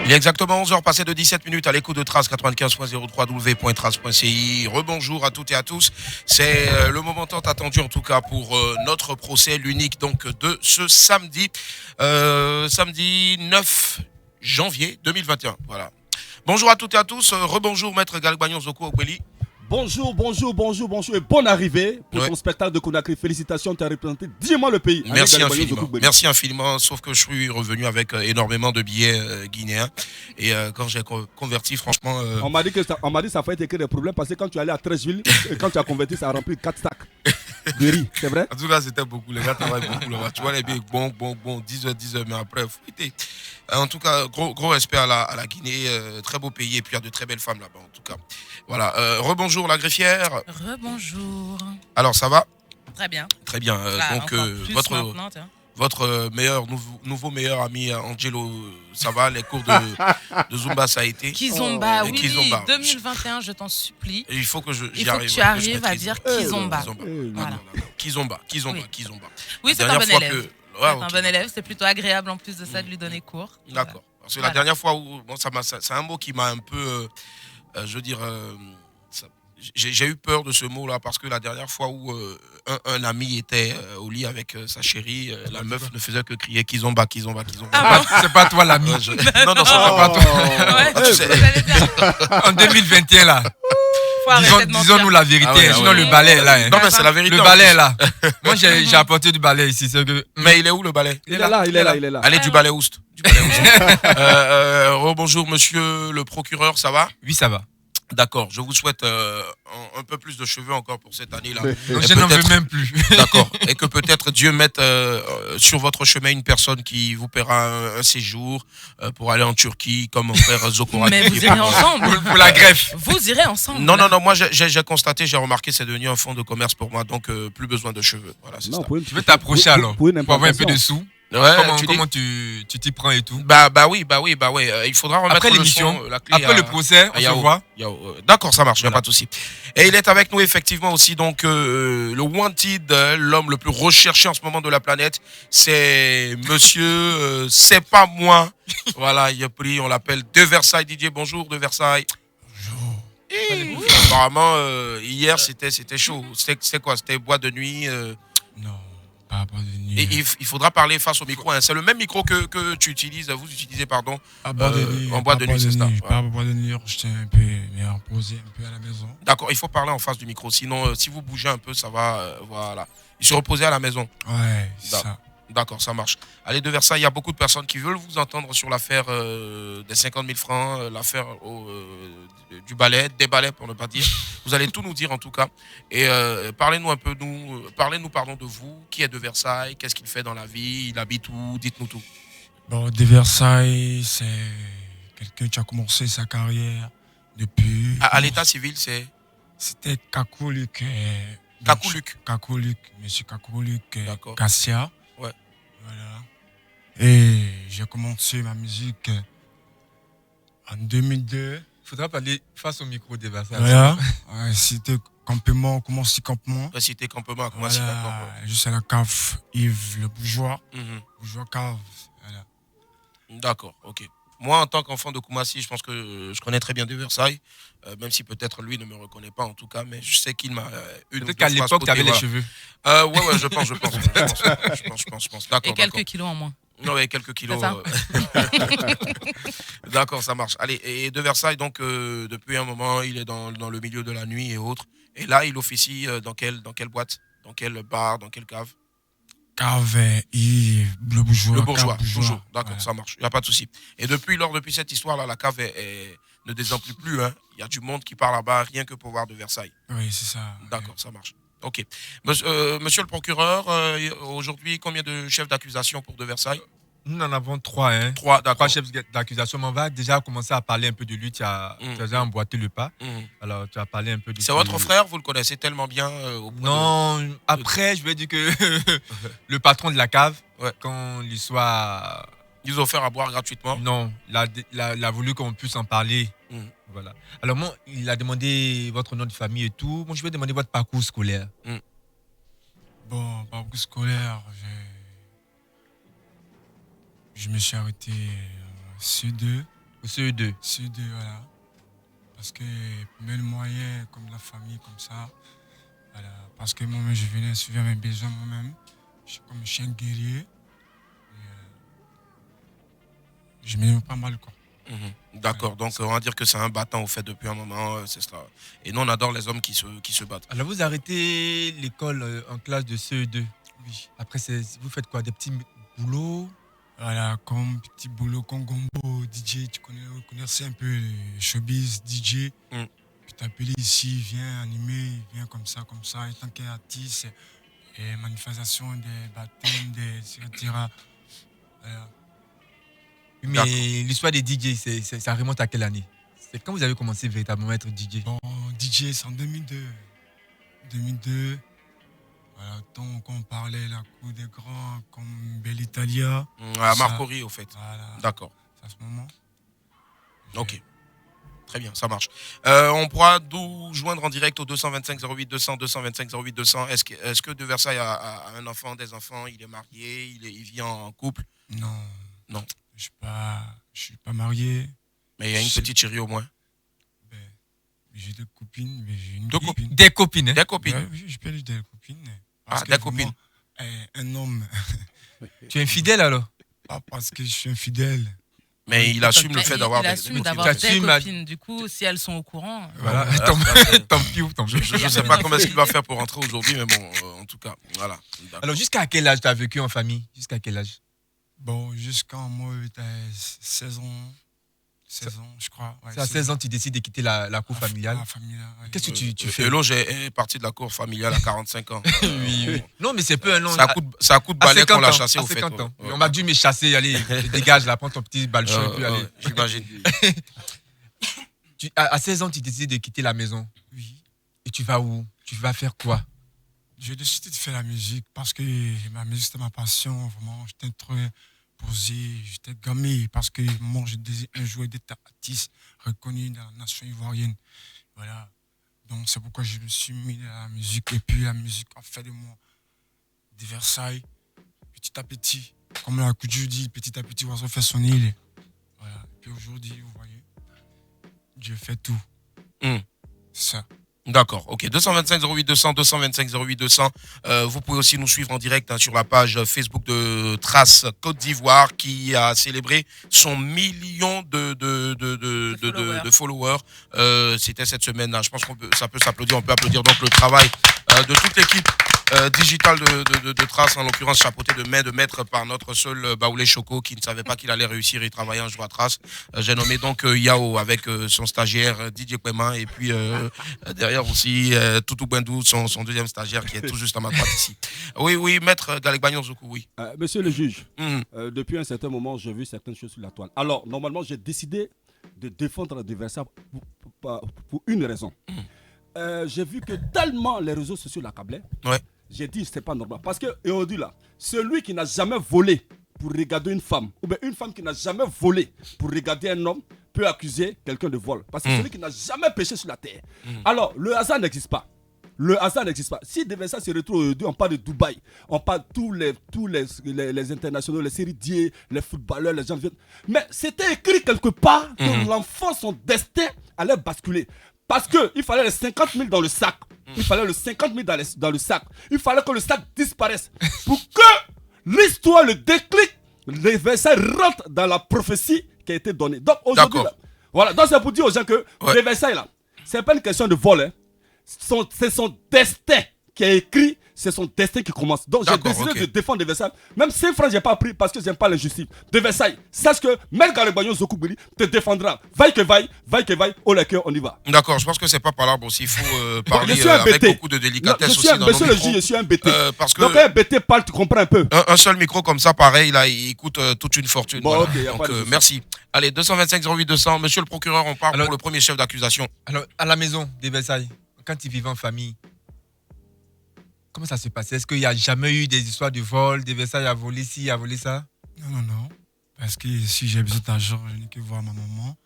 Il est exactement 11h passé de 17 minutes à l'écoute de Trace 95.03 w.trace.ci. Rebonjour à toutes et à tous. C'est le moment tant attendu en tout cas pour notre procès, l'unique donc de ce samedi. Samedi 9 janvier 2021. Voilà. Bonjour à toutes et à tous. Rebonjour maître Galbagnon Zoko Okweli. Bonjour et bonne arrivée pour ton spectacle de Conakry. Félicitations, tu as représenté dignement le pays. Merci infiniment. Merci infiniment, sauf que je suis revenu avec énormément de billets guinéens. Et quand j'ai converti, franchement... On m'a dit que ça a fait des problèmes parce que quand tu allais à Treichville, et quand tu as converti, ça a rempli 4 stacks de riz, c'est vrai? En tout cas, c'était beaucoup. Les gars travaillent beaucoup là-bas. Tu vois les billets, bon, 10h, mais après, fouetté. En tout cas, gros respect à la Guinée, très beau pays, et puis il y a de très belles femmes là-bas, en tout cas. Voilà. Rebonjour la greffière. Rebonjour. Alors, ça va? Très bien. Très bien. Donc, votre nouveau meilleur ami Angelo, ça va? Les cours de Zumba, ça a été? Kizomba, oui, Kizomba. 2021, je t'en supplie. Et il faut que tu arrives à dire Kizomba. Voilà. Kizomba. Oui, c'est un bon élève. C'est un bon élève, c'est plutôt agréable en plus de ça de lui donner cours. D'accord. Parce que la dernière fois où c'est un mot qui m'a un peu, j'ai eu peur de ce mot-là parce que la dernière fois où un ami était au lit avec sa chérie, la meuf ne faisait que crier Kizomba. Ah, c'est pas toi l'ami. Non, c'est pas toi. En 2021 là. Disons-nous la vérité, sinon le balai est là. Non mais c'est la vérité. Le balai est là. Moi j'ai apporté du balai ici. Mais il est où le balai? Il est là. Allez, du balai oust. Rebonjour monsieur le procureur, ça va? Oui, ça va. D'accord, je vous souhaite un peu plus de cheveux encore pour cette année-là. Je n'en veux même plus. D'accord, et que peut-être Dieu mette sur votre chemin une personne qui vous paiera un séjour pour aller en Turquie, comme mon frère Zokora. Mais vous irez ensemble. Pour la greffe. Vous irez ensemble. Non, moi j'ai constaté, j'ai remarqué, c'est devenu un fonds de commerce pour moi, donc plus besoin de cheveux. Voilà, c'est ça. Tu veux t'approcher alors pour avoir un peu de sous? Ouais, comment tu t'y prends et tout? Bah oui. Il faudra remettre après l'émission, après le procès, on se voit. D'accord, ça marche, il n'y a pas de souci. Et il est avec nous effectivement aussi donc le wanted, l'homme le plus recherché en ce moment de la planète, c'est monsieur, c'est pas moi. Voilà, on l'appelle De Versailles DJ. Bonjour De Versailles. Bonjour. Apparemment hier c'était chaud. C'était quoi? C'était boîte de nuit? Non. Et il faudra parler face au micro. Hein. C'est le même micro que tu utilises, vous utilisez, pardon, en boîte de nuit, c'est ça. Pas en boîte de nuit, j'étais un peu reposé un peu à la maison. D'accord, il faut parler en face du micro. Sinon, si vous bougez un peu, ça va. Voilà. Il se reposait à la maison. Ouais, c'est ça. D'accord, ça marche. Allez, De Versailles, il y a beaucoup de personnes qui veulent vous entendre sur l'affaire des 50 000 francs, l'affaire du balai, des balais pour ne pas dire. Vous allez tout nous dire en tout cas. Et parlez-nous un peu, de vous. Qui est De Versailles? Qu'est-ce qu'il fait dans la vie? Il habite où? Dites-nous tout. Bon, De Versailles, c'est quelqu'un qui a commencé sa carrière depuis... À l'état civil, c'était Kakouluk. Kakouluk, monsieur Kakouluk Kassia. Ouais. Voilà. Et j'ai commencé ma musique en 2002. Il faudra parler face au micro De Versailles. Voilà. Cité Campement, commencé Campement. Cité Campement, commencé Campement. Juste à la cave Yves le Bourgeois. Bourgeois cave. Voilà. D'accord, ok. Moi, en tant qu'enfant de Koumassi, je pense que je connais très bien De Versailles, même si peut-être lui ne me reconnaît pas en tout cas, mais je sais qu'il m'a peut-être qu'à l'époque, tu avais les cheveux. Ouais, je pense. D'accord. Et quelques kilos en moins. Non, ouais, quelques kilos. D'accord, ça marche. Allez, et De Versailles, donc, depuis un moment, il est dans le milieu de la nuit et autres. Et là, il officie dans quelle boîte? Dans quel bar? Dans quelle cave? Cave Yves le Bourgeois. Le Bourgeois, toujours. D'accord, voilà. Ça marche. Il n'y a pas de souci. Et depuis cette histoire-là, la cave ne désemplit plus. Hein. Il y a du monde qui part là-bas rien que pour voir De Versailles. Oui, c'est ça. D'accord, ça marche. Ok. Monsieur le procureur, aujourd'hui, combien de chefs d'accusation pour De Versailles? Nous en avons 3. Hein. 3, d'accord. 3 chefs d'accusation. Mais on va déjà commencer à parler un peu de lui. Tu as déjà emboîté le pas. Alors, tu as parlé un peu de... C'est votre frère, vous le connaissez tellement bien Non, après, je vais dire que le patron de la cave, quand l'histoire... Ils ont offert à boire gratuitement? Non, il a voulu qu'on puisse en parler. Voilà. Alors, moi, il a demandé votre nom de famille et tout. Moi, je vais demander votre parcours scolaire. Bon, parcours scolaire, je me suis arrêté C2. Au CE2. CE2, voilà. Parce que même le moyen, comme la famille, comme ça. Voilà. Parce que moi-même, je venais suivre mes besoins moi-même. Je suis comme un chien guerrier. Et, je m'aime pas mal, quoi. D'accord, donc on va dire que c'est un battant au fait depuis un moment, c'est cela. Et nous on adore les hommes qui se battent. Alors vous arrêtez l'école en classe de CE2. Oui. Après, vous faites quoi? Des petits boulots? Voilà, comme petit boulot, comme Gombo, DJ, tu connais un peu le showbiz, DJ. Puis t'appeler ici, viens animer, viens comme ça, en tant qu'artiste, et manifestation des baptêmes, etc. Voilà. Mais l'histoire des DJ, ça remonte à quelle année? C'est quand vous avez commencé véritablement à être DJ? Bon, DJ, c'est en 2002. 2002. Voilà, tant qu'on parlait la cour des grands, comme Bell'Italia. À Marcory, au fait. Voilà. D'accord. C'est à ce moment. Ok. Très bien, ça marche. On pourra nous joindre en direct au 225 08 200, 225 08 200. Est-ce que De Versailles a un enfant, des enfants? Il est marié? Il vit en couple? Non. Non. Je suis pas marié. Mais il y a une petite chérie au moins. Ben, j'ai des copines, mais j'ai une Deux copine. Des copines, hein? Des copines. Ouais, oui, je peux dire des copines. Des copines. Un homme. Tu es infidèle alors? Pas parce que je suis infidèle. Mais il assume le fait d'avoir Il assume d'avoir des copines. Du coup, si elles sont au courant. Voilà. Tant pis. Je ne sais pas comment est-ce qu'il va faire pour rentrer aujourd'hui, mais bon, en tout cas, voilà. Alors, jusqu'à quel âge tu as vécu en famille? Jusqu'à quel âge? Bon, jusqu'en moi, j'étais 16 ans. 16 ans, je crois. Ouais, c'est à 16 ans que tu décides de quitter la cour familiale. La famille, ouais. Qu'est-ce que tu fais? Hello, j'ai parti de la cour familiale à 45 ans. Oui. Non, mais c'est peu un long. C'est à coup de balai qu'on l'a chassé, au fait. 50 ans. On m'a dû me chasser. Allez, dégage là, prends ton petit balchon et puis allez. J'imagine. À 16 ans, tu décides de quitter la maison. Oui. Et tu vas où? Tu vas faire quoi? J'ai décidé de faire la musique parce que ma musique, c'était ma passion. Vraiment, j'étais très posé, j'étais gamé parce que moi, je désire un jour d'être artiste reconnu dans la nation ivoirienne. Voilà. Donc, c'est pourquoi je me suis mis à la musique. Et puis, la musique a fait de moi De Versailles, petit à petit. Comme la couture dit, petit à petit, oiseau fait son île. Voilà. Et puis aujourd'hui, vous voyez, Dieu fait tout. C'est ça. D'accord, ok. 225 08 200, 225 08 200. Vous pouvez aussi nous suivre en direct sur la page Facebook de Trace Côte d'Ivoire qui a célébré son million de followers. C'était cette semaine. Je pense ça peut s'applaudir. On peut applaudir donc le travail de toute l'équipe digitale de Trace, en l'occurrence chapeauté de maître par notre seul Baoulé Choco qui ne savait pas qu'il allait réussir et travailler un jour à Trace. J'ai nommé donc Yao avec son stagiaire DJ Kwema et puis derrière aussi Toutou Bendou, son deuxième stagiaire qui est tout juste à ma droite ici. Oui, maître Galek Bagnon Zoku, oui. Monsieur le juge, depuis un certain moment, j'ai vu certaines choses sur la toile. Alors, normalement, j'ai décidé de défendre l'adversaire pour une raison. J'ai vu que tellement les réseaux sociaux l'accablaient. Ouais. J'ai dit, c'est pas normal. Parce que, et on dit là, celui qui n'a jamais volé pour regarder une femme, ou bien une femme qui n'a jamais volé pour regarder un homme, peut accuser quelqu'un de vol. Parce que celui qui n'a jamais péché sur la terre. Alors, le hasard n'existe pas. Le hasard n'existe pas. Si De Versailles se retrouve aujourd'hui, on parle de Dubaï, on parle de tous les internationaux, les séries D, les footballeurs, les gens viennent. Mais c'était écrit quelque part que l'enfant, son destin allait basculer. Parce qu'il fallait les 50 000 dans le sac. Il fallait les 50 000 dans le sac. Il fallait que le sac disparaisse. Pour que l'histoire, le déclic, De Versailles rentre dans la prophétie qui a été donnée. Donc aujourd'hui, voilà. Donc c'est pour dire aux gens que De Versailles, là, c'est pas une question de vol. Hein. C'est son destin qui est écrit, c'est son destin qui commence. Donc j'ai décidé de défendre De Versailles. Même 5 francs, je n'ai pas pris parce que je n'aime pas l'injustice. De Versailles, sache que même Galek Bagnon Zokoubili te défendra. Vaille que vaille, au laquelle on y va. D'accord, je pense que c'est pas par là. Bon, s'il faut parler avec beaucoup de délicatesse aussi dans nos monsieur le juge, je suis un BT. Donc un BT parle, tu comprends un peu. Un seul micro comme ça, pareil, là, il coûte toute une fortune. Bon, voilà. Donc merci. Allez, 225 08 200. Monsieur le procureur, on part pour le premier chef d'accusation. Alors, à la maison, De Versailles, quand il vivait en famille, comment ça se passait? Est-ce qu'il n'y a jamais eu des histoires de vol? De Versailles a volé ci, a volé ça? Non. Parce que si j'ai besoin d'argent, je n'ai que voir ma maman.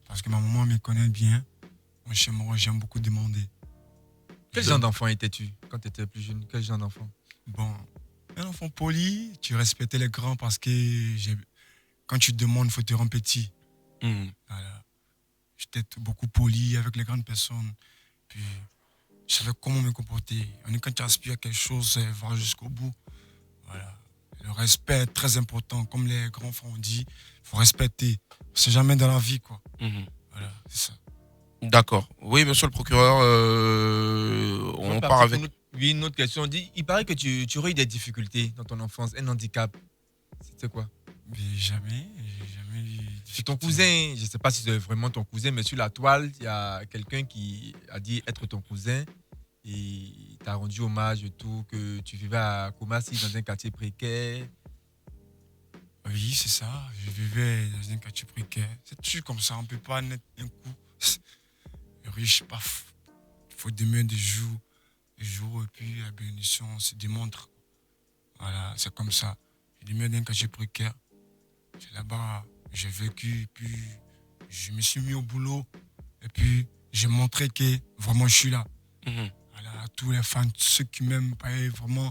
Parce que ma maman me connaît bien. Moi, chez moi, j'aime beaucoup demander. Quel genre d'enfant étais-tu quand tu étais plus jeune? Quel genre d'enfant? Bon, un enfant poli, tu respectais les grands parce que quand tu demandes, il faut te rendre petit. Voilà. J'étais beaucoup poli avec les grandes personnes. Puis, je savais comment me comporter. Quand tu aspires à quelque chose, c'est voir jusqu'au bout. Voilà. Le respect est très important. Comme les grands frères ont dit, il faut respecter. C'est jamais dans la vie, quoi. Voilà, c'est ça. D'accord. Oui, monsieur le procureur, on part avec... Oui, une autre question. Il paraît que tu aurais eu des difficultés dans ton enfance, un handicap. C'était quoi? Mais jamais eu... C'est ton cousin, je ne sais pas si c'est vraiment ton cousin, mais sur la toile, il y a quelqu'un qui a dit être ton cousin et il t'a rendu hommage et tout, que tu vivais à Kumasi dans un quartier précaire. Oui, c'est ça. Je vivais dans un quartier précaire. C'est toujours comme ça, on ne peut pas naître un coup. Le riche, paf. Il faut demain des jours, et puis la bénédiction se démontre. Voilà, c'est comme ça. Je demeure dans un quartier précaire. C'est là-bas, j'ai vécu, et puis je me suis mis au boulot, et puis j'ai montré que vraiment je suis là. Voilà, tous les fans, ceux qui m'aiment, vraiment,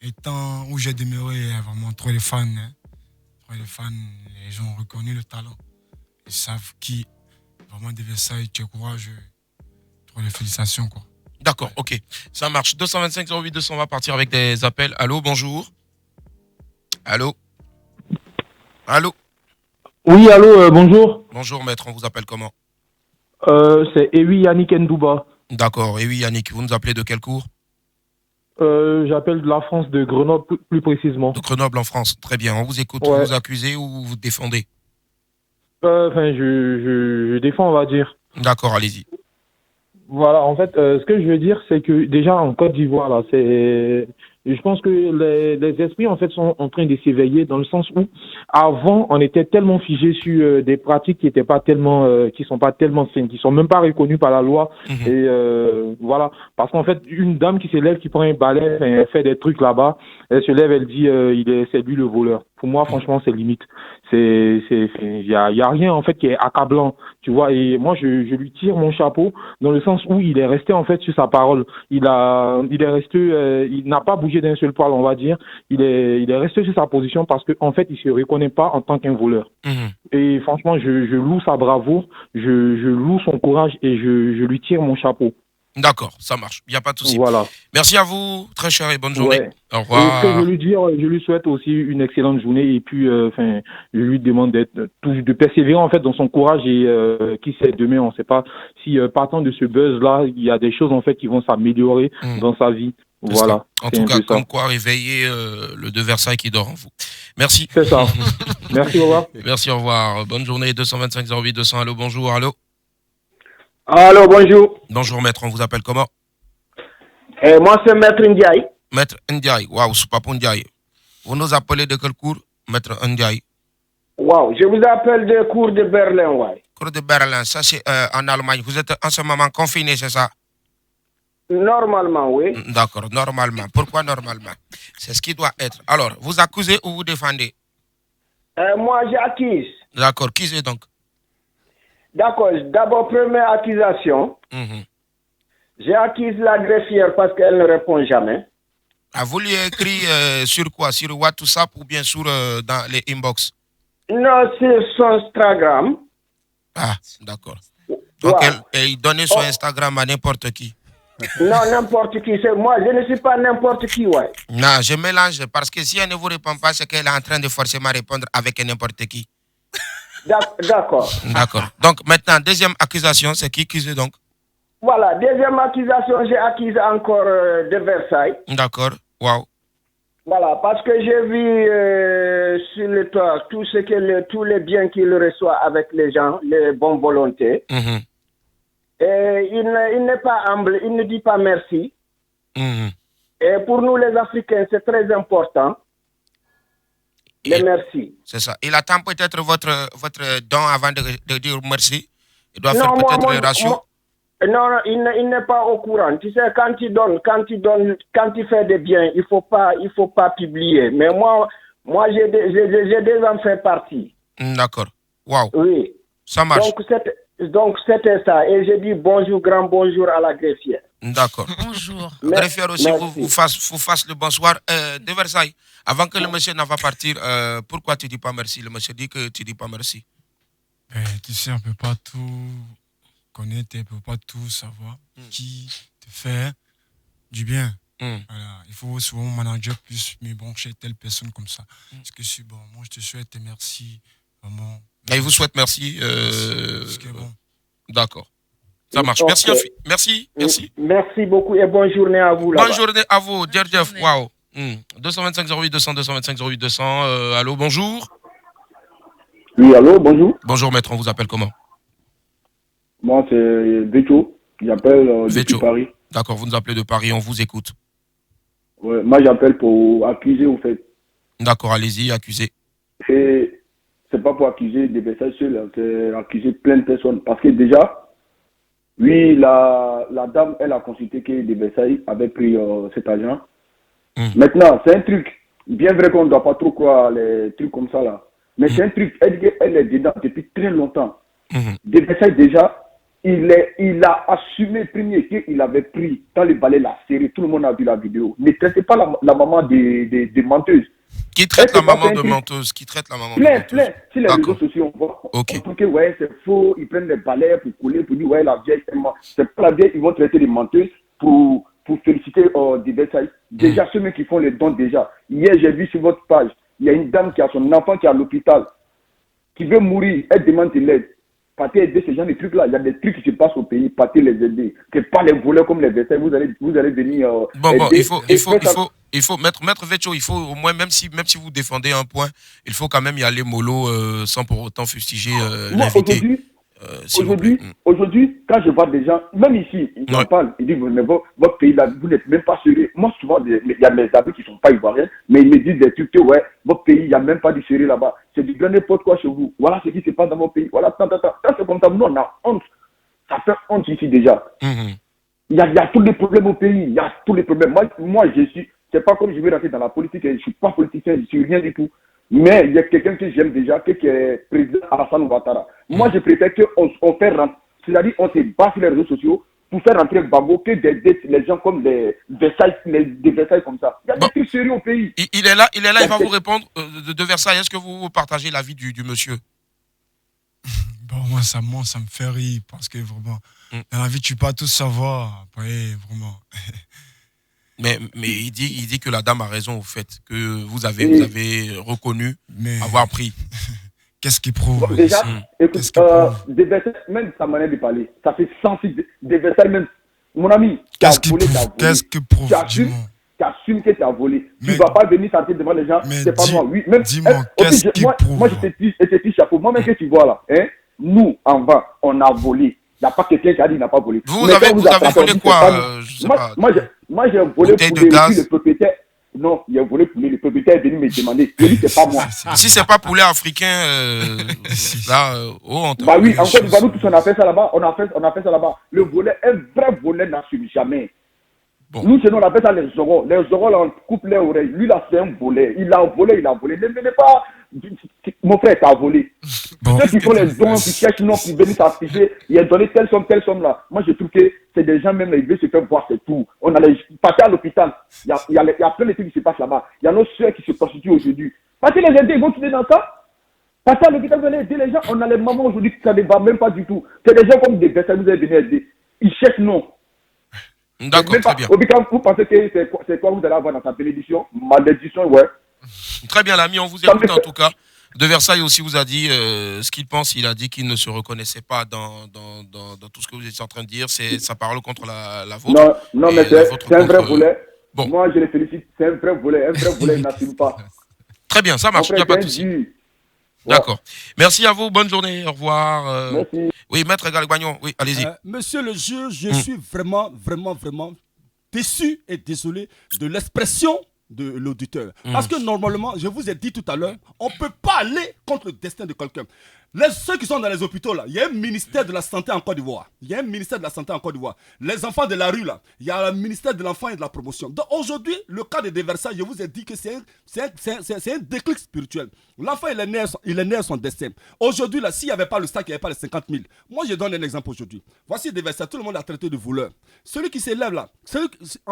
étant où j'ai demeuré, il y a vraiment trop de fans. Hein. Trop de fans, les gens ont reconnu le talent. Ils savent qui, vraiment, de Versailles, tu es courageux. Trop de félicitations, quoi. D'accord, ok. Ça marche. 225 08 200, on va partir avec des appels. Allô, bonjour. Allô. Allô. Oui, allô, bonjour. Bonjour, maître, on vous appelle comment? C'est Ewi Yannick Ndouba. D'accord, et oui, Yannick, vous nous appelez de quel cours? J'appelle de la France, de Grenoble plus précisément. De Grenoble en France, très bien. On vous écoute, Ouais. vous vous accusez ou vous défendez? Enfin, je défends, on va dire. D'accord, allez-y. Voilà, en fait, ce que je veux dire, c'est que déjà en Côte d'Ivoire, là, je pense que les esprits, en fait, sont en train de s'éveiller dans le sens où, avant, on était tellement figé sur des pratiques qui étaient pas tellement, qui sont pas tellement saines, qui sont même pas reconnues par la loi. Et voilà, parce qu'en fait, une dame qui s'élève, qui prend un balai, elle fait des trucs là-bas, elle se lève, elle dit, c'est lui le voleur. Pour moi, franchement, c'est limite. Il y a rien en fait qui est accablant, tu vois. Et moi, je lui tire mon chapeau dans le sens où il est resté en fait sur sa parole. Il est resté, il n'a pas bougé d'un seul poil, on va dire. Il est resté sur sa position parce que en fait, il se reconnaît pas en tant qu'un voleur. Et franchement, je loue sa bravoure, je loue son courage et je lui tire mon chapeau. D'accord, ça marche, il n'y a pas de souci. Voilà. Merci à vous, très cher, et bonne journée. Ouais. Au revoir. Et ce que je veux lui dire, je lui souhaite aussi une excellente journée et puis, je lui demande de persévérer en fait dans son courage et qui sait demain, on ne sait pas si partant de ce buzz-là, il y a des choses en fait qui vont s'améliorer dans sa vie. Voilà. En tout cas, comme quoi réveiller le de Versailles qui dort en vous. Merci. C'est ça. Merci, au revoir. Merci, au revoir. Bonne journée, 225 08 200. Allô, bonjour, allô. Allô, bonjour. Bonjour, maître, on vous appelle comment? Moi, c'est Maître Ndiaye. Maître Ndiaye, waouh, c'est pas pour Ndiaye. Vous nous appelez de quel cours, Maître Ndiaye? Waouh, je vous appelle des cours de Berlin, ouais. Cours de Berlin, ça c'est en Allemagne. Vous êtes en ce moment confiné, c'est ça? Normalement, oui. D'accord, normalement. Pourquoi normalement? C'est ce qui doit être. Alors, vous accusez ou vous défendez? Moi, j'accuse. D'accord, qui c'est donc? D'accord, d'abord, première accusation. J'ai accusé la greffière parce qu'elle ne répond jamais. Ah, vous lui écrit sur quoi? Sur WhatsApp ou bien sur dans les inbox? Non, sur son Instagram. Ah, d'accord. Donc, Ouais. elle donnait son Instagram à n'importe qui? Non, n'importe qui. Moi, je ne suis pas n'importe qui, ouais. Non, je mélange parce que si elle ne vous répond pas, c'est qu'elle est en train de forcément répondre avec n'importe qui. D'accord. D'accord. Donc, maintenant, deuxième accusation, c'est qui c'est donc? Voilà, deuxième accusation, j'ai accusé encore de Versailles. D'accord. Waouh. Voilà, parce que j'ai vu sur le toit tous les biens qu'il reçoit avec les gens, les bonnes volontés. Et il n'est pas humble, il ne dit pas merci. Et pour nous les Africains, c'est très important. Merci. C'est ça. Il attend peut-être votre don avant de dire merci. Il doit faire peut-être le ratio. Non, il n'est pas au courant. Tu sais, quand il fait des biens, il faut pas publier. Mais moi j'ai déjà fait partie. D'accord. Waouh. Oui. Ça marche. Donc c'était ça. Et j'ai dit grand bonjour à la greffière. D'accord. Bonjour. Greffière aussi, vous fasse le bonsoir. De Versailles, avant que le monsieur n'en va partir, pourquoi tu dis pas merci? Le monsieur dit que tu dis pas merci. Tu sais, on ne peut pas tout connaître, on ne peut pas tout savoir. Qui te fait du bien. Voilà. Il faut souvent manager plus, mais bon, chez telle personne comme ça. Parce que c'est bon. Moi, je te souhaite merci. Vraiment. Et il vous souhaite merci. Bon. D'accord. Ça marche. Okay. Merci. Merci beaucoup et bonne journée à vous. Bonne journée à vous, Djerjef. Waouh. 225 08 200, 225 08 200. Allô, bonjour. Oui, allô, bonjour. Bonjour, maître. On vous appelle comment? Moi, c'est Vecho. J'appelle depuis Paris. D'accord, vous nous appelez de Paris. On vous écoute. Ouais, moi, j'appelle pour accuser, au fait. D'accord, allez-y, accusez. C'est pas pour accuser des messages seuls, c'est accuser plein de personnes. Parce que déjà, oui, la dame, elle a consulté que des Versailles avait pris cet argent. Maintenant, c'est un truc, bien vrai qu'on ne doit pas trop croire les trucs comme ça là. Mais c'est un truc, elle est dedans depuis très longtemps. Des Versailles déjà, il a assumé premier qu'il avait pris dans le balai la série, tout le monde a vu la vidéo. Ne traitez pas la maman des menteuses. Qui traite la maman de menteuse? Plein. Si les réseaux sociaux, on voit, on trouve que ouais, c'est faux, ils prennent des balais pour couler, pour dire ouais, la vieille, c'est pas la vieille, ils vont traiter les menteuses pour féliciter des Versailles. Déjà, ceux qui font les dons déjà. Hier, j'ai vu sur votre page, il y a une dame qui a son enfant qui est à l'hôpital, qui veut mourir, elle demande de l'aide. Partez aider ces gens de trucs là, il y a des trucs qui se passent au pays, partez les aider. C'est pas les voleurs comme les Versailles, vous allez venir aider. Il faut Maître Vecho, il faut au moins, même si vous défendez un point, il faut quand même y aller mollo sans pour autant fustiger l'invité. Aujourd'hui, quand je vois des gens, même ici, ils en parlent, ils disent, mais votre pays là, vous n'êtes même pas sérieux. Moi, souvent, il y a mes amis qui ne sont pas ivoiriens, mais ils me disent des trucs que, ouais, votre pays, il n'y a même pas du sérieux là-bas. C'est du grand n'importe quoi chez vous. Voilà ce qui se passe dans votre pays. Voilà, Quand c'est comme ça, nous, on a honte. Ça fait honte ici déjà. Il y a tous les problèmes au pays. Il y a tous les problèmes. Moi, c'est pas comme je vais rentrer dans la politique, je ne suis pas politicien, je ne suis rien du tout. Mais il y a quelqu'un que j'aime déjà, qui est président Alassane Ouattara. Moi, je préfère qu'on fait rentrer, c'est-à-dire on se bat sur les réseaux sociaux pour faire rentrer Gbagbo que d'aider les gens comme des Versailles comme ça. Il y a des trucs sérieux au pays. Il est là, il va vous répondre de Versailles. Est-ce que vous partagez l'avis du monsieur? Bon, moi, ça me fait rire parce que vraiment, dans la vie, tu peux pas tout savoir. Après, vraiment. Mais il dit que la dame a raison au fait que vous avez reconnu avoir pris. Qu'est-ce qui prouve? Déjà, écoute, des Versailles, même sa manière de parler, ça fait sensible. Des Versailles même, mon ami, qu'est-ce qui prouve? Tu assumes que tu as volé. Tu ne vas pas venir s'arrêter devant les gens, c'est pas moi. Oui, même, dis-moi, qu'est-ce qui prouve? Moi, je te tire chapeau. Moi-même, que tu vois là, nous, en bas, on a volé. Il n'y a pas quelqu'un qui a dit qu'il n'a pas volé. Vous avez volé quoi? Moi, j'ai volé pour le propriétaire. Non, il a volé poulet. Le propriétaire est venu me demander. Je dis, c'est pas moi. Si c'est pas poulet africain, là, bah oui, encore une fois, nous tous, on a fait ça là-bas. On a fait ça là-bas. Le volet, un vrai volet n'assume jamais. Bon. Nous, sinon, on appelle ça les zorros. Les zorros, là, on coupe les oreilles. Lui, là, c'est un volet. Il a volé. Ne venez pas. Mon frère, t'as volé. Bon. Ceux qui font les dons, qui cherchent non pour venir s'afficher, il a donné telle somme là. Moi, je trouve que c'est des gens, même, ils veulent se faire voir, c'est tout. On a les partis à l'hôpital. Il y a plein de trucs qui se passent là-bas. Il y a nos soeurs qui se prostituent aujourd'hui. Partez les aider, ils vont tuer dans ça. Partez à l'hôpital, vous allez aider les gens. On a les mamans aujourd'hui qui ça ne va même pas du tout. C'est des gens comme des personnes, vous allez venir aider. Ils cherchent non. D'accord, très bien. Vous pensez que c'est quoi vous allez avoir dans sa bénédiction? Malédiction, ouais. Très bien, l'ami, on vous écoute en tout cas. De Versailles aussi vous a dit ce qu'il pense. Il a dit qu'il ne se reconnaissait pas dans tout ce que vous étiez en train de dire. C'est sa parole contre la vôtre. Non, mais c'est un vrai volet. Bon. Moi, je les félicite. C'est un vrai volet. Un vrai volet, il n'assume pas. Très bien, ça marche. Il n'y a pas de souci. D'accord. Merci à vous. Bonne journée. Au revoir. Merci. Oui, Maître Galgagnon. Oui, allez-y. Monsieur le juge, je suis vraiment déçu et désolé de l'expression de l'auditeur. Parce que normalement, je vous ai dit tout à l'heure, on ne peut pas aller contre le destin de quelqu'un. Ceux qui sont dans les hôpitaux, là, il y a un ministère de la Santé en Côte d'Ivoire. Les enfants de la rue, là, il y a le ministère de l'Enfant et de la Promotion. Donc aujourd'hui, le cas de Versailles, je vous ai dit que c'est un déclic spirituel. L'enfant, il est né à son destin. Aujourd'hui, là, s'il n'y avait pas le sac, il n'y avait pas les 50 000. Moi, je donne un exemple aujourd'hui. Voici Versailles, tout le monde a traité de voleur. Celui qui s'élève là,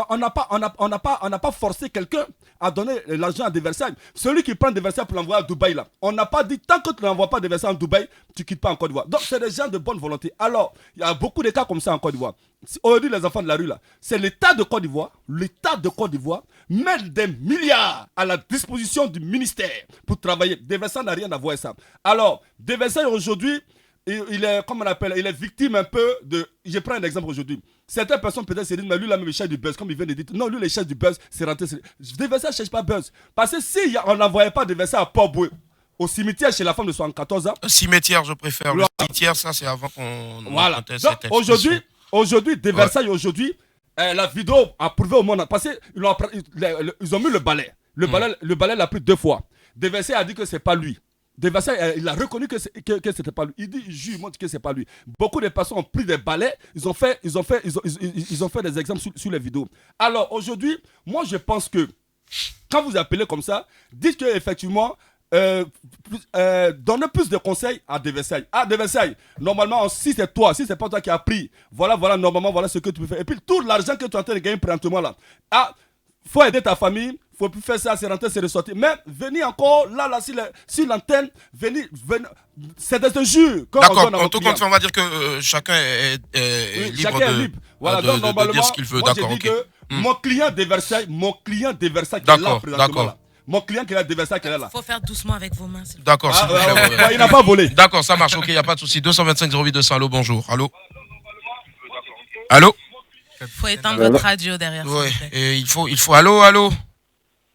on n'a pas forcé quelqu'un à donner l'argent à Versailles. Celui qui prend Versailles pour l'envoyer à Dubaï, là, on n'a pas dit tant que tu n'envoies pas Versailles à Dubaï, Dubaï, tu quittes pas en Côte d'Ivoire. Donc, c'est des gens de bonne volonté. Alors, il y a beaucoup de cas comme ça en Côte d'Ivoire. Aujourd'hui, les enfants de la rue, là, c'est l'État de Côte d'Ivoire met des milliards à la disposition du ministère pour travailler. Deversa n'a rien à voir avec ça. Alors, Deversa aujourd'hui, il est, comme on appelle, il est victime un peu de... Je prends un exemple aujourd'hui. Certaines personnes peut-être se disent, mais lui, là, il cherche du buzz, comme il vient de dire. Non, lui, il cherche du buzz, c'est rentré. Deversa ne cherche pas buzz. Parce que si on n'envoyait pas Deversa à Port-Boué, au cimetière chez la femme de 74 ans... Cimetière, je préfère. Le cimetière, ça, c'est avant qu'on... Voilà. Donc, aujourd'hui, Deversa, aujourd'hui, la vidéo a prouvé au monde, parce qu'ils ont mis le balai. Le balai l'a pris 2 fois. Deversa a dit que c'est pas lui. Deversa, il a reconnu que c'était pas lui. Il dit, il jure, il montre que c'est pas lui. Beaucoup de personnes ont pris des balais, ils ont fait des exemples sur les vidéos. Alors aujourd'hui, moi je pense que quand vous appelez comme ça, dites que effectivement, donnez plus de conseils à Deversa. Deversa, normalement, si c'est toi, si c'est pas toi qui as pris, voilà, normalement, voilà ce que tu peux faire. Et puis tout l'argent que tu es en train de gagner présentement là, faut aider ta famille. Faut plus faire ça, c'est rentrer, c'est ressortir. Mais venir encore là sur l'antenne, venir, c'est des injures. D'accord, en tout cas, on va dire que chacun est libre, voilà, donc, de dire ce qu'il veut. Moi, d'accord, ok. Mon client de Versailles qui est là présentement là. Mon client qui est là de Versailles qui est là. Il faut faire doucement avec vos mains. D'accord, s'il vous plaît. Il n'a pas volé. D'accord, ça marche, ok, il n'y a pas de souci. 225 08 200, allô, bonjour. Allô. Il faut éteindre votre radio derrière. Oui, et il faut. Allô.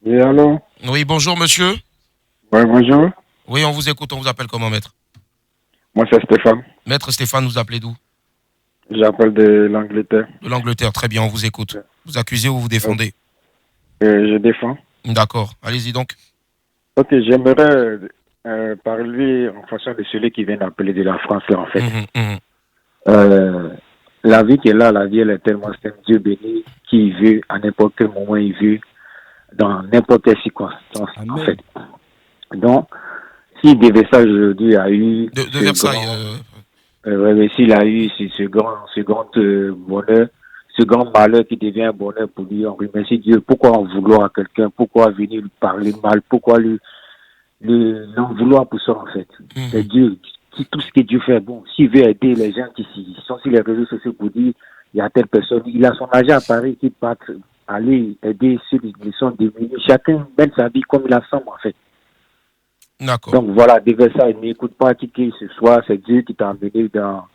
Oui, allô. Oui, bonjour, monsieur. Oui, bonjour. Oui, on vous écoute, on vous appelle comment, maître? Moi, c'est Stéphane. Maître Stéphane, vous appelez d'où? J'appelle de l'Angleterre. De l'Angleterre, très bien, on vous écoute. Vous accusez ou vous défendez? Je défends. D'accord, allez-y donc. Ok, j'aimerais parler en fonction de celui qui vient d'appeler de la France, là, en fait. La vie qui est là, la vie, elle est tellement saine. Dieu béni, qui veut, à n'importe quel moment, il veut, dans n'importe quelle circonstance, en fait. Donc, si Deversa aujourd'hui a eu... De Versailles. S'il a eu ce grand bonheur, ce grand malheur qui devient un bonheur pour lui, on remercie Dieu. Pourquoi en vouloir à quelqu'un? Pourquoi venir lui parler mal? Pourquoi l'en vouloir pour ça, en fait? C'est Dieu. Tout ce que Dieu fait, bon, s'il veut aider les gens qui sont sur les réseaux sociaux pour dire il y a telle personne, il a son agent à Paris qui part aller aider ceux qui sont démunis. Chacun mène sa vie comme il la semble, en fait. D'accord. Donc voilà, Deversa, il n'écoute pas qui ce soir, c'est Dieu qui t'a amené dans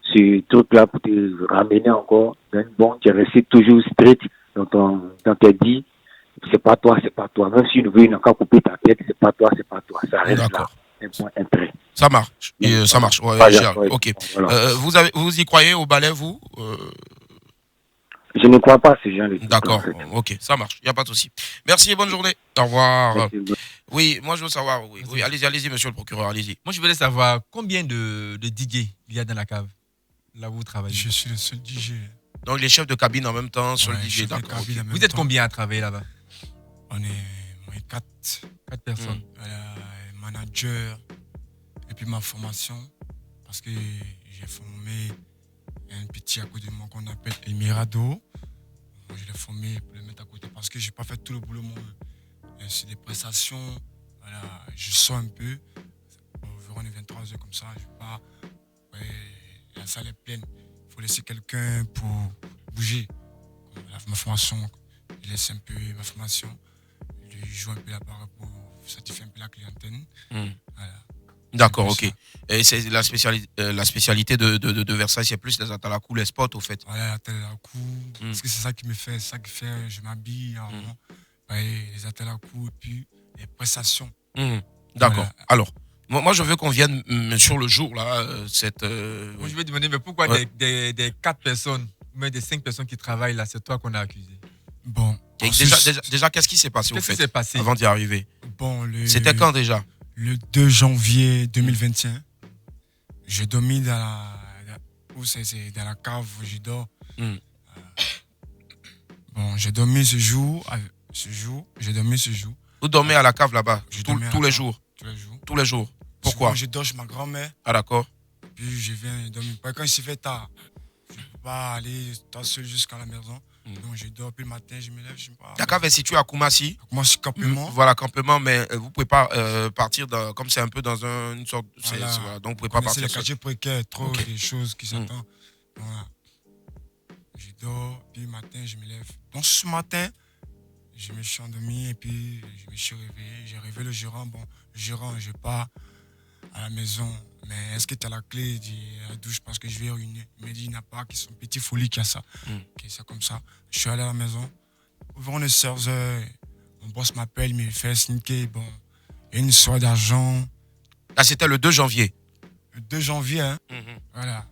ce truc-là pour te ramener encore. Bon, tu es resté toujours strict dans tes dits. C'est pas toi. Même si tu veux encore couper ta tête, c'est pas toi. Ça reste là. Un point, un trait. Ça marche. Ça marche. Ouais, ok. Voilà. Vous y croyez au balai, vous? Je ne crois pas à ces gens-là. D'accord. Ok, ça marche. Il n'y a pas de souci. Merci et bonne journée. Au revoir. Merci. Oui, moi je veux savoir. Oui. Allez-y, monsieur le procureur, allez-y. Moi je voulais savoir combien de DJ il y a dans la cave, là où vous travaillez. Je suis le seul DJ. Donc les chefs de cabine en même temps, seul DJ, d'accord. Vous êtes combien à travailler là-bas? On est 4 personnes. Manager, et puis ma formation, parce que j'ai formé un petit à côté de moi qu'on appelle Elmirado. Moi, je l'ai formé pour le mettre à côté parce que je n'ai pas fait tout le boulot moi. C'est des prestations, voilà, je sors un peu, environ 23h comme ça, je pars, la salle est pleine, il faut laisser quelqu'un pour bouger. Ma formation, je laisse un peu ma formation, je joue un peu la parole pour satisfaire un peu la clientèle. Voilà. D'accord, ok. Et c'est la spécialité de Versailles, c'est plus les atalakou, les spots, au fait. Voilà, les atalakou, parce que c'est ça qui me fait, c'est ça qui fait, je m'habille, les atalakou et puis les prestations. D'accord. Voilà. Alors, moi, je veux qu'on vienne sur le jour, là, Moi, je vais demander, mais pourquoi des 4 personnes, mais des 5 personnes qui travaillent là, c'est toi qu'on a accusé? Bon. Déjà, qu'est-ce qui s'est passé, au fait, avant d'y arriver? Bon, c'était quand déjà? Le 2 janvier 2021, j'ai dormi dans la cave où je dors. Bon, j'ai dormi ce jour. Vous dormez à la cave là-bas tous les jours? Tous les jours. Pourquoi? Je dors chez ma grand-mère. Ah, d'accord. Puis je viens dormir. Quand il se fait tard, je ne peux pas aller seul jusqu'à la maison. Donc je dors, puis le matin, je me lève, je me parle. La cave est située à Koumassi. Koumassi, campement. Voilà, campement, mais vous ne pouvez pas partir, comme c'est un peu dans une sorte. Voilà. Donc vous ne pouvez pas partir. C'est le quartier précaire, trop des choses qui s'attendent. Voilà. Je dors, puis le matin, je me lève. Donc ce matin, je me suis endormi et puis je me suis réveillé. J'ai réveillé le gérant. Bon, le gérant, je pars à la maison. Mais est-ce que tu as la clé? Il dit à la douche parce que je vais uriner. Il m'a dit il n'a pas, qui sont petit folie qui a ça. Okay, c'est comme ça. Je suis allé à la maison. Avant les 16h, mon boss m'appelle, il me fait signer. Bon, il y a une histoire d'argent. Là, c'était le 2 janvier. Le 2 janvier, hein. Voilà.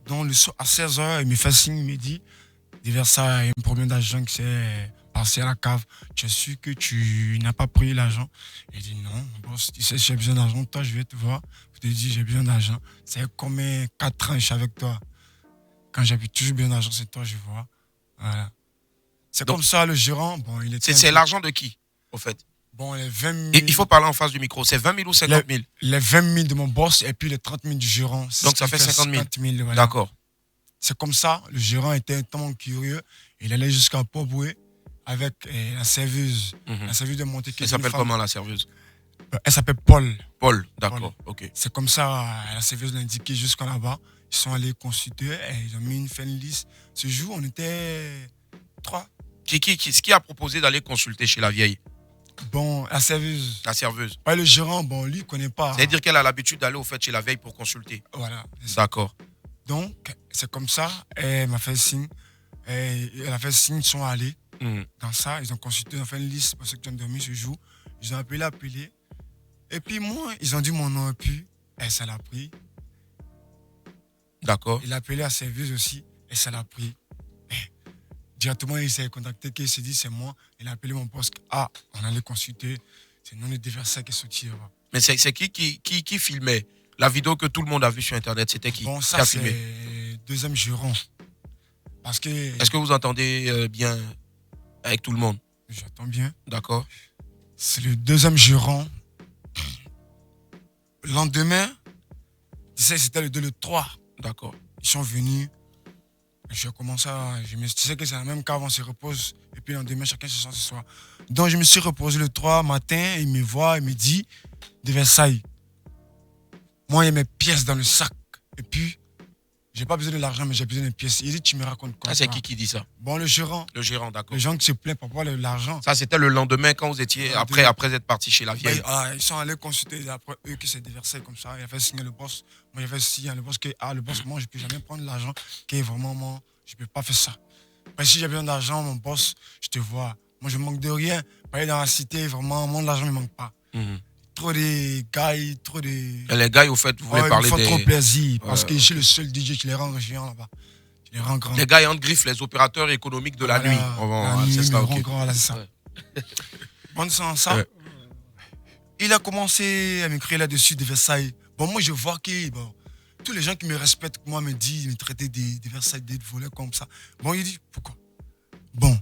Donc, le soir, à 16h, il me fait signe, il me dit Diversa, il y a un problème d'argent qui s'est passé à la cave. Tu es sûr que tu n'as pas pris l'argent? Il dit non, boss, tu sais, j'ai besoin d'argent. Toi, je vais te voir. Je te dis, j'ai besoin d'argent. C'est comme 4 ans, je suis avec toi. Quand j'habite toujours besoin d'argent, c'est toi, je vois. Voilà. C'est comme ça, le gérant. Bon, c'est l'argent de qui, au fait? Bon, les 20 000. Il faut parler en face du micro. C'est 20 000 ou 50 000? Les 20 000 de mon boss et puis les 30 000 du gérant. Donc ça fait 50 000. Voilà. D'accord. C'est comme ça. Le gérant était tellement curieux. Il allait jusqu'à Port-Boué avec la serveuse. La serveuse de Montéquet. Elle s'appelle comment, la serveuse? Elle s'appelle Paul. Paul, d'accord. Ok. C'est comme ça, la serveuse l'a indiqué jusqu'à là-bas. Ils sont allés consulter et ils ont mis une fin de liste. Ce jour, on était 3. Qui a proposé d'aller consulter chez la vieille? Bon, la serveuse. La serveuse. Ouais, le gérant, bon, lui, il ne connaît pas. C'est-à-dire qu'elle a l'habitude d'aller au fait chez la vieille pour consulter. Voilà. D'accord. Donc, c'est comme ça, elle m'a fait signe. Elle a fait signe, ils sont allés dans ça. Ils ont consulté, ils ont fait une liste pour ceux qui ont dormi ce jour. Ils ont appelé. Et puis moi, ils ont dit mon nom et puis ça l'a pris. D'accord. Il a appelé la serveuse aussi et ça l'a pris. Directement, il s'est contacté, il s'est dit c'est moi. Il a appelé mon poste. Ah, on allait consulter. C'est non de Diversa qui est sorti. Mais c'est qui filmait? La vidéo que tout le monde a vue sur Internet, c'était qui? Bon, ça, qui a c'est filmé? Deuxième gérant. Parce que... Est-ce que vous entendez bien avec tout le monde? J'entends bien. D'accord. C'est le deuxième gérant. Le lendemain, c'était le 3. D'accord. Ils sont venus. Je commence à... Tu sais que c'est la même cave, on se repose. Et puis le lendemain, chacun se sent ce soir. Donc je me suis reposé le 3 matin. Il me voit, il me dit, de Versailles. Moi, il y a mes pièces dans le sac. Et puis, j'ai pas besoin de l'argent, mais j'ai besoin de pièces. Il dit, tu me racontes quoi? Ah, c'est qui dit ça? Bon, le gérant. Le gérant, d'accord. Les gens qui se plaignent pour avoir l'argent. Ça, c'était le lendemain quand vous étiez, après être parti chez la vieille. Ils sont allés consulter, après eux qui s'est déversé comme ça. Il a fait signer le boss. Moi, il a fait signer le boss le boss, moi, je ne peux jamais prendre l'argent. Qui est vraiment, moi, je ne peux pas faire ça. Parce que si j'ai besoin d'argent, mon boss, je te vois. Moi, je manque de rien. Aller dans la cité, vraiment, mon argent ne manque pas. Trop de gars, trop de... Et les gars, au fait, vous voulez parler des... Ils font trop plaisir, parce que je suis le seul DJ qui les rend géants là-bas. Les rend grands. Les gars, ils griffent les opérateurs économiques de la nuit. C'est ça, ok. C'est ça. Bon, sans ça, il a commencé à m'écrire là-dessus de Versailles. Bon, moi, je vois que tous les gens qui me respectent, moi, me disent, me traitaient de Versailles, d'être volés comme ça. Bon, il dit, pourquoi? Bon,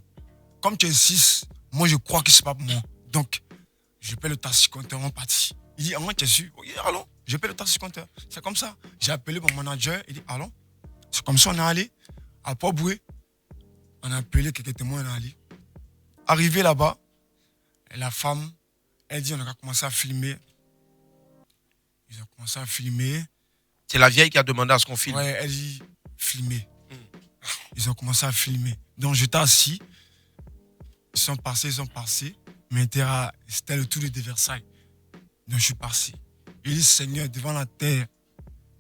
comme tu insistes, moi, je crois que c'est pas pour moi. Donc, je paie le taxi-compteur, on partit. Il dit, ah, moi, tu es sûr? Il dit, allons, je paie le taxi-compteur. C'est comme ça. J'ai appelé mon manager, il dit, allons. C'est comme ça, on est allé à Port-Boué. On a appelé quelques témoins, on est allé. Arrivé là-bas, la femme, elle dit, on a commencé à filmer. Ils ont commencé à filmer. C'est la vieille qui a demandé à ce qu'on filme? Ouais, elle dit, filmer. Ils ont commencé à filmer. Donc, j'étais assis. Ils sont passés. Mais c'était le tour de Versailles. Donc, je suis passé. Il dit, Seigneur, devant la terre,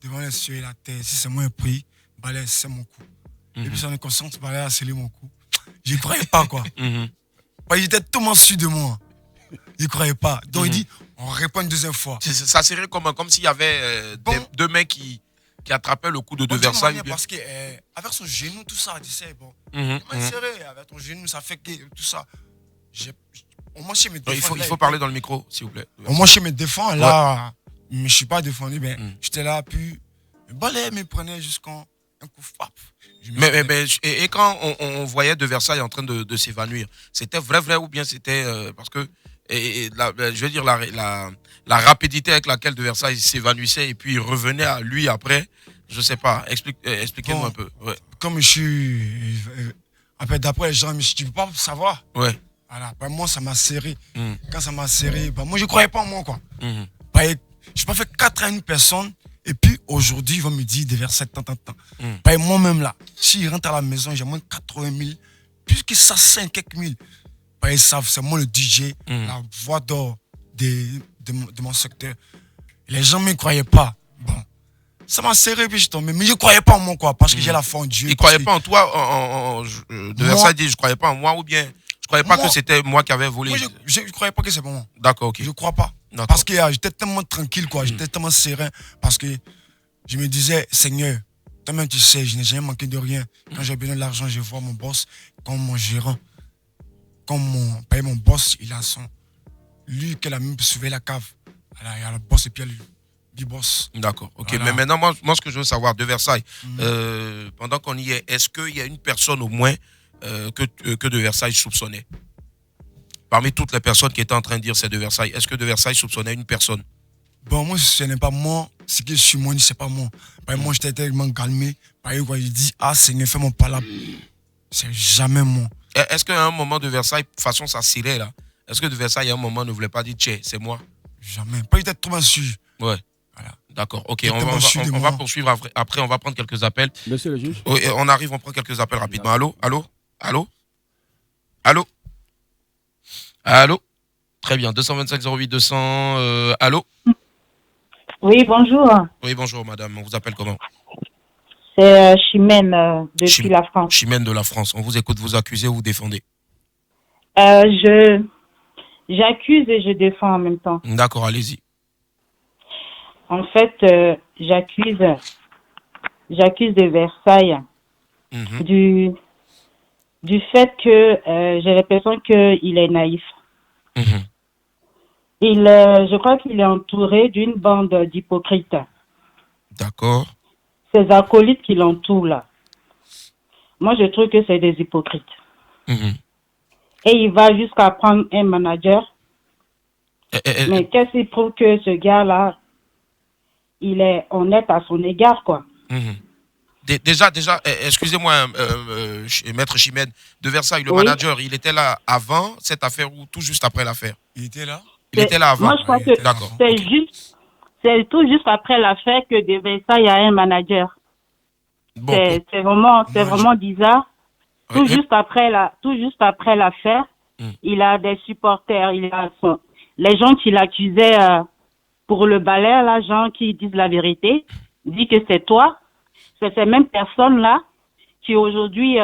devant les cieux et la terre, si c'est moi un prix, balai, c'est mon coup. Et puis, son inconscience, balai a scellé mon coup. Je ne croyais pas, quoi. Il était tellement sûr de moi. Je ne croyais pas. Donc, il dit, on répond une deuxième fois. Ça serait comme s'il y avait deux mecs qui attrapaient le coup de Versailles. Parce qu'avec son genou, tout ça, tu sais, bon. Il m'a serré avec ton genou, ça fait que tout ça. Il faut parler dans le micro, s'il vous plaît. Moi, je me défends, là, mais je ne suis pas défendu. J'étais là, puis le balai me prenait jusqu'à un coup frappe. Et quand on voyait de Versailles en train de s'évanouir, c'était vrai ou bien c'était parce que je veux dire la rapidité avec laquelle de Versailles s'évanouissait et puis il revenait à lui après, je sais pas. Expliquez-moi un peu. Ouais. Comme je suis Après, d'après les gens, mais tu ne peux pas savoir. Ouais. Voilà. Ben, moi, ça m'a serré. Quand ça m'a serré, ben, moi, je ne croyais pas en moi, quoi. Ben, je n'ai pas fait 4 ans à une personne. Et puis, aujourd'hui, ils vont me dire des versets tant. Ben, moi-même, là, s'ils rentrent à la maison, j'ai moins de 80 000, plus que ça, 5 quelques mille. Ben, ils savent, c'est moi le DJ, la voix d'or de mon secteur. Les gens ne me croyaient pas. Bon. Ça m'a serré, puis je tombais. Mais je ne croyais pas en moi, quoi, parce que j'ai la foi en Dieu. Ils ne croyaient pas en toi, de Versailles dit, je ne croyais pas en moi, ou bien je ne croyais pas que c'était moi qui avais volé. Moi, je ne croyais pas que c'est pour moi. D'accord, ok. Je ne crois pas. Parce que j'étais tellement tranquille, quoi. J'étais tellement serein. Parce que je me disais, Seigneur, toi-même, tu sais, je n'ai jamais manqué de rien. Quand j'ai besoin de l'argent, je vois mon boss, comme mon gérant, comme mon boss, il a son. Lui, qui a même sauvé la cave. Alors, il y a le boss et puis il y a le boss. D'accord, ok. Voilà. Mais maintenant, moi, ce que je veux savoir de Versailles, pendant qu'on y est, est-ce qu'il y a une personne au moins que de Versailles soupçonnait? Parmi toutes les personnes qui étaient en train de dire c'est de Versailles, est-ce que de Versailles soupçonnait une personne? Bon, moi, ce n'est pas moi. Ce que je suis moi, c'est pas moi. Moi, j'étais tellement calmé. Quand je dis, Seigneur, fais mon palabre. C'est jamais moi. Est-ce qu'à un moment de Versailles, de toute façon, ça cirait là? Est-ce que de Versailles, à un moment, ne voulait pas dire, tiens, c'est moi? Jamais. Pas j'étais trop sûr. Ouais. Voilà. D'accord, ok. On va poursuivre après, on va prendre quelques appels. Monsieur le juge. Oui, on arrive, on prend quelques appels rapidement. Allô? Allô? Allô? Allô? Allô? Très bien, 225 08 200. Allô? Oui, bonjour. Oui, bonjour madame. On vous appelle comment? C'est Chimène depuis la France. Chimène de la France. On vous écoute, vous accusez ou vous défendez? J'accuse et je défends en même temps. D'accord, allez-y. En fait, j'accuse de Versailles du fait que j'ai l'impression qu'il est naïf. Je crois qu'il est entouré d'une bande d'hypocrites. D'accord. Ces acolytes qui l'entourent là. Moi, je trouve que c'est des hypocrites. Et il va jusqu'à prendre un manager. Mais qu'est-ce qui prouve que ce gars-là, il est honnête à son égard, quoi. Déjà, excusez-moi, maître Chimène, de Versailles, le manager, il était là avant cette affaire ou tout juste après l'affaire? Il était là? Il était là avant. Moi, je crois que c'est tout juste après l'affaire que de Versailles a un manager. Bon, c'est vraiment bizarre. Tout juste après l'affaire, il a des supporters, les gens qui l'accusaient pour le balai, là, gens qui disent la vérité, dit que c'est toi. C'est ces mêmes personnes-là qui aujourd'hui